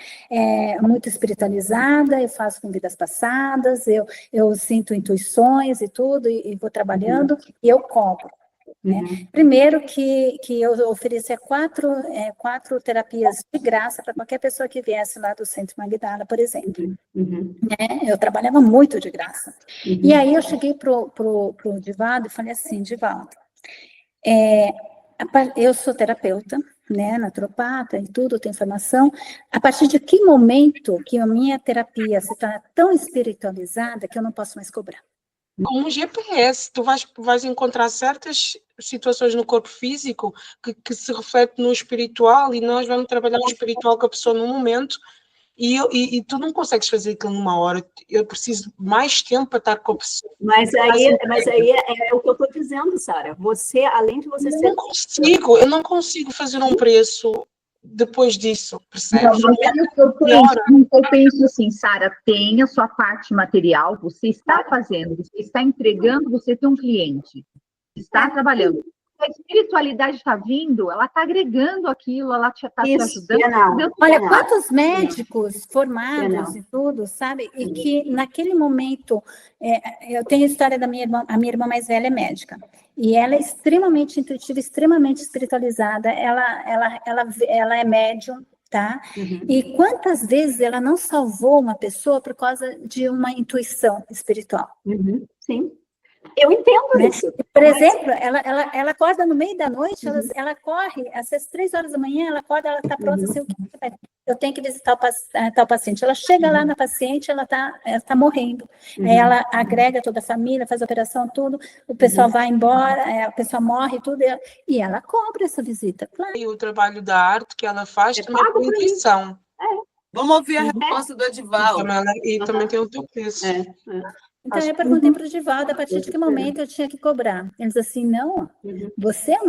muito espiritualizada, eu faço com vidas passadas, eu sinto intuições e tudo, e vou trabalhando, e eu cobro. Né? Primeiro que eu oferecia quatro terapias de graça para qualquer pessoa que viesse lá do Centro Magdala, por exemplo. Né? Eu trabalhava muito de graça. E aí eu cheguei pro Divaldo e falei assim, Divaldo, eu sou terapeuta, né, naturopata e tudo, tenho formação, a partir de que momento que a minha terapia se torna tão espiritualizada que eu não posso mais cobrar? Como um GPS, tu vais encontrar certas situações no corpo físico que se refletem no espiritual, e nós vamos trabalhar o espiritual com a pessoa no momento, e tu não consegues fazer aquilo numa hora. Eu preciso mais tempo para estar com a pessoa. Mas aí é o que eu estou dizendo, Sara. Você, além de você ser... Eu não consigo fazer um preço depois disso, percebes? Eu penso assim, Sara, tem a sua parte material, você está fazendo, você está entregando, você tem um cliente, está trabalhando. A espiritualidade está vindo, ela está agregando aquilo, ela está te ajudando. Olha, quantos médicos formados e tudo, sabe? E que naquele momento, eu tenho a história da minha irmã, a minha irmã mais velha é médica, e ela é extremamente intuitiva, extremamente espiritualizada, ela é médium, tá? E quantas vezes ela não salvou uma pessoa por causa de uma intuição espiritual? Sim. Eu entendo isso. Por exemplo, ela acorda no meio da noite, ela corre, às 3 horas da manhã, ela acorda, ela está pronta, assim, o que você vai eu tenho que visitar tal paciente. Ela chega lá na paciente, ela tá morrendo. Aí ela agrega toda a família, faz a operação, tudo, o pessoal vai embora, a pessoa morre, tudo, e ela cobra essa visita, claro. E o trabalho da arte que ela faz também é por intuição. Vamos ouvir a resposta do Edivaldo. E também tem o teu preço. Então, eu perguntei para o Divaldo, a partir de que momento eu tinha que cobrar. Ele disse assim, não, você é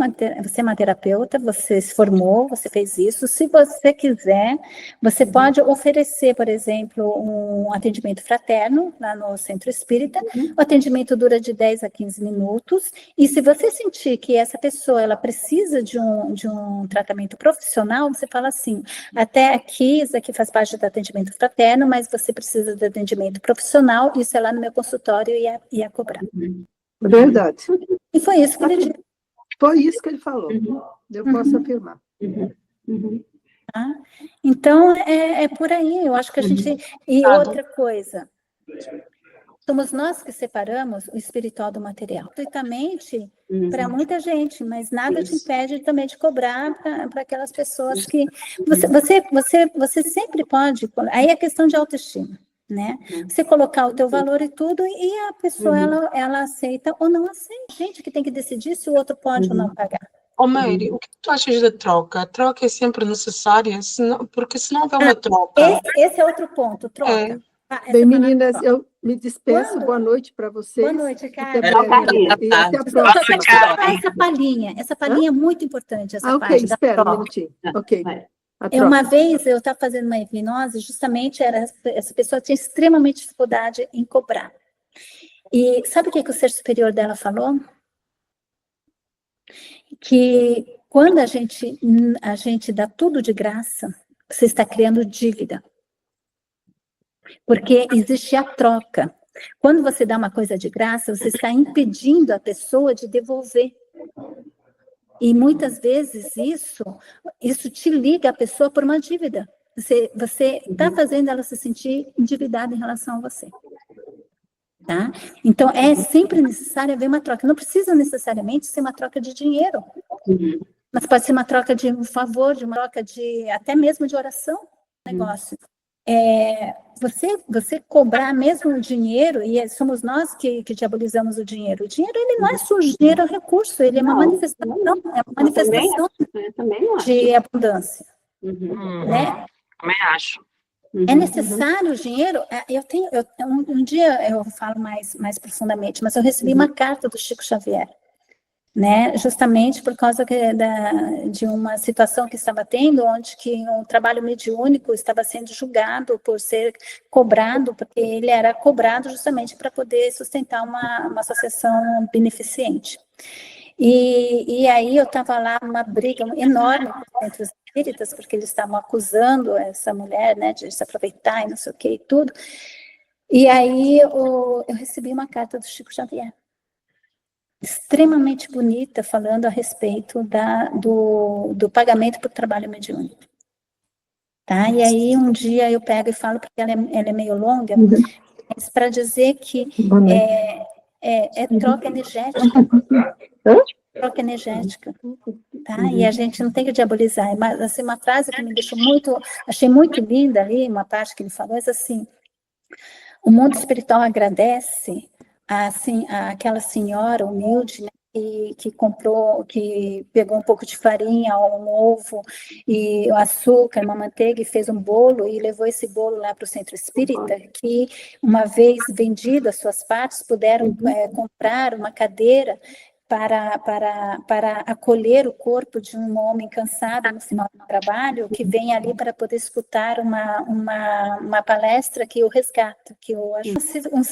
uma terapeuta, você se formou, você fez isso, se você quiser, você pode oferecer, por exemplo, um atendimento fraterno lá no Centro Espírita, o atendimento dura de 10 a 15 minutos, e se você sentir que essa pessoa, ela precisa de um tratamento profissional, você fala assim, até aqui, isso aqui faz parte do atendimento fraterno, mas você precisa de atendimento profissional, isso é lá no meu consultório, ia cobrar. Verdade. E foi isso que ele disse. Foi isso que ele falou. Eu posso afirmar. Tá? Então, é por aí. Eu acho que a gente... E outra coisa, somos nós que separamos o espiritual do material. Gratuitamente, para muita gente, mas nada te impede também de cobrar para aquelas pessoas que... Você sempre pode... Aí é questão de autoestima. Né? Você colocar o teu valor e tudo, e a pessoa, ela aceita ou não aceita. Gente que tem que decidir se o outro pode ou não pagar. Mary, o que tu achas da troca? A troca é sempre necessária, porque se não houver uma troca... Esse é outro ponto, troca. Bem, meninas, eu me despeço. Boa noite para vocês. Boa noite, Carla. E até a próxima. Essa palhinha é muito importante. Essa ok, espera um minutinho. Ok. Uma vez eu estava fazendo uma hipnose, justamente essa pessoa tinha extremamente dificuldade em cobrar. E sabe o que o ser superior dela falou? Que quando a gente dá tudo de graça, você está criando dívida. Porque existe a troca. Quando você dá uma coisa de graça, você está impedindo a pessoa de devolver. E muitas vezes isso te liga a pessoa por uma dívida. Você está fazendo ela se sentir endividada em relação a você. Tá? Então, é sempre necessário haver uma troca. Não precisa necessariamente ser uma troca de dinheiro. Mas pode ser uma troca de um favor, de uma troca de até mesmo de oração. Negócio. Você cobrar mesmo o dinheiro, e somos nós que diabolizamos o dinheiro. O dinheiro, ele não é só dinheiro, é recurso, ele é uma manifestação, de abundância. Né? Também acho. É necessário o dinheiro? Um dia eu falo mais profundamente, mas eu recebi uma carta do Chico Xavier, né, justamente por causa de uma situação que estava tendo, onde que o trabalho mediúnico estava sendo julgado por ser cobrado, porque ele era cobrado justamente para poder sustentar uma associação beneficente. E aí eu estava lá, uma briga enorme entre os espíritas, porque eles estavam acusando essa mulher, né, de se aproveitar e não sei o que e tudo. E aí eu recebi uma carta do Chico Xavier, extremamente bonita, falando a respeito do pagamento por trabalho mediúnico. Tá? E aí um dia eu pego e falo, porque ela é meio longa, mas para dizer que é troca energética. Troca energética. Tá? E a gente não tem que diabolizar. Mas assim, uma frase que me deixou achei muito linda ali, uma parte que ele falou, é assim: o mundo espiritual agradece aquela senhora humilde, né, que pegou um pouco de farinha, um ovo e açúcar, uma manteiga, e fez um bolo e levou esse bolo lá para o Centro Espírita, que uma vez vendido as suas partes, puderam comprar uma cadeira para acolher o corpo de um homem cansado no final do trabalho, que vem ali para poder escutar uma palestra que o resgata, que eu acho um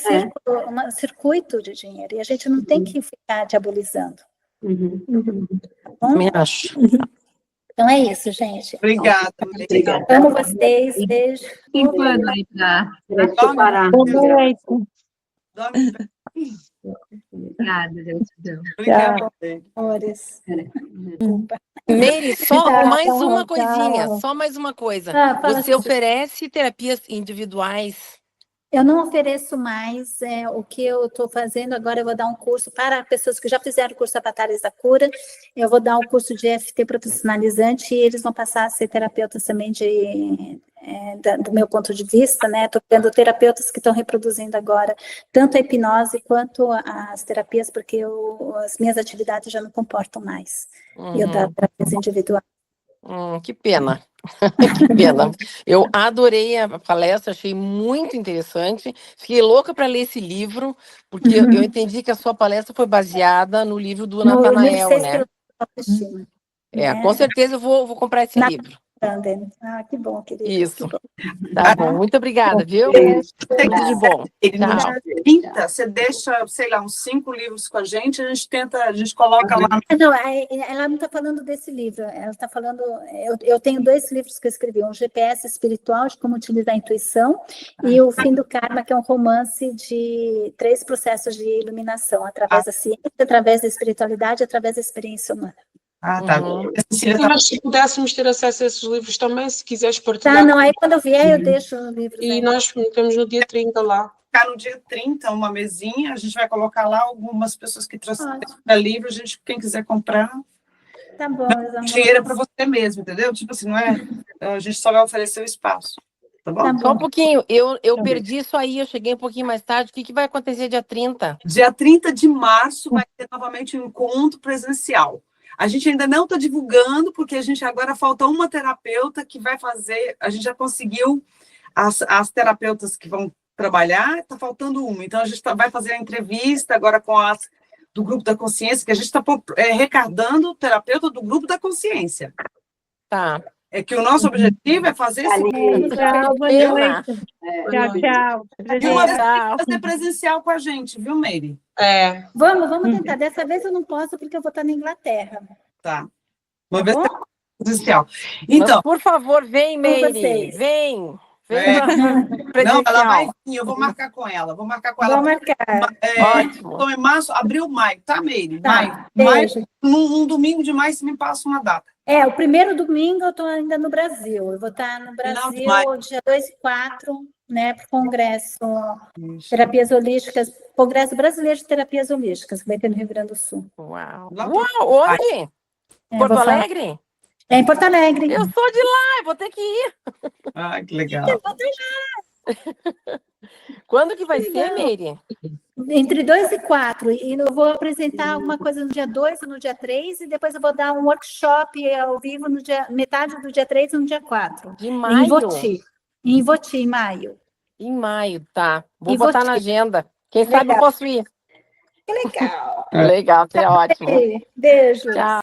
circuito de dinheiro, e a gente não tem que ficar diabolizando. Tá bom? Também acho. Então é isso, gente. Obrigada. Amo vocês, beijo. Boa noite. Boa noite. Obrigada, Deus. Obrigada. Mary, só mais Tchau, uma tchau. coisinha, só mais uma coisa. Fala Você assim. oferece terapias individuais? Eu não ofereço mais o que eu estou fazendo agora. Eu vou dar um curso para pessoas que já fizeram o curso Avatares da Cura. Eu vou dar um curso de EFT profissionalizante e eles vão passar a ser terapeutas também do meu ponto de vista, né? Estou vendo terapeutas que estão reproduzindo agora tanto a hipnose quanto as terapias, porque as minhas atividades já não comportam mais. Eu dar terapias individuais. Que pena. Que pena. Eu adorei a palestra, achei muito interessante. Fiquei louca para ler esse livro, porque eu entendi que a sua palestra foi baseada no livro do Nathanael, né? Com certeza eu vou comprar esse livro. Que bom, querida. Isso. Tá bom, muito obrigada, viu? Tudo de bom. Tchau. Quinta, você deixa, sei lá, uns 5 livros com a gente coloca lá. Não, ela não está falando desse livro, ela está falando. Eu tenho 2 livros que eu escrevi: um GPS espiritual, de como utilizar a intuição, e O Fim do Karma, que é um romance de 3 processos de iluminação, através da ciência, através da espiritualidade, através da experiência humana. Tá. Mas se pudéssemos ter acesso a esses livros também, se quiseres partilhar. Tá, não, aí quando eu vier eu deixo o livro. E nós temos no dia 30 lá. Ficar no dia 30, uma mesinha, a gente vai colocar lá algumas pessoas que trouxeram livro, quem quiser comprar. Tá bom, dinheiro é para você mesmo, entendeu? Tipo assim, não é? A gente só vai oferecer o espaço. Tá bom? Só um pouquinho, eu perdi isso aí, eu cheguei um pouquinho mais tarde. O que vai acontecer dia 30? Dia 30 de março vai ter novamente um encontro presencial. A gente ainda não está divulgando, porque a gente agora falta uma terapeuta que vai fazer, a gente já conseguiu as terapeutas que vão trabalhar, está faltando uma. Então, a gente vai fazer a entrevista agora com as do Grupo da Consciência, que a gente está recardando o terapeuta do Grupo da Consciência. Tá. É que o nosso objetivo é fazer esse... Tchau, boa noite. Tchau. E uma vez tem que fazer presencial com a gente, viu, Meire? Vamos tentar. Dessa vez eu não posso, porque eu vou estar na Inglaterra. Tá. Uma vez tem presencial. Então, mas, por favor, vem, Meire. Vem. Não, ela vai vir, eu vou marcar com ela. Vou marcar com ela. Vou marcar. Ótimo. Então, em março, abril, maio. Tá, Meire? Maio. Num domingo de maio, você me passa uma data. O primeiro domingo eu estou ainda no Brasil. Eu vou estar no Brasil dia 2 e 4, né, para o Congresso Terapias Holísticas, Congresso Brasileiro de Terapias Holísticas, que vai ter no Rio Grande do Sul. Uau! Onde? Porto Alegre? É em Porto Alegre. Eu sou de lá, eu vou ter que ir. Que legal. Eu vou ter lá. Quando que vai ser, Meire? Entre 2 e 4. E eu vou apresentar alguma coisa no dia 2 e no dia 3, e depois eu vou dar um workshop ao vivo no dia, metade do dia 3 e no dia 4. De maio? Em Voti, em maio. Em maio, tá. Vou botar na agenda. Quem sabe eu posso ir. Que legal. Legal, é ótimo. Beijo. Tchau.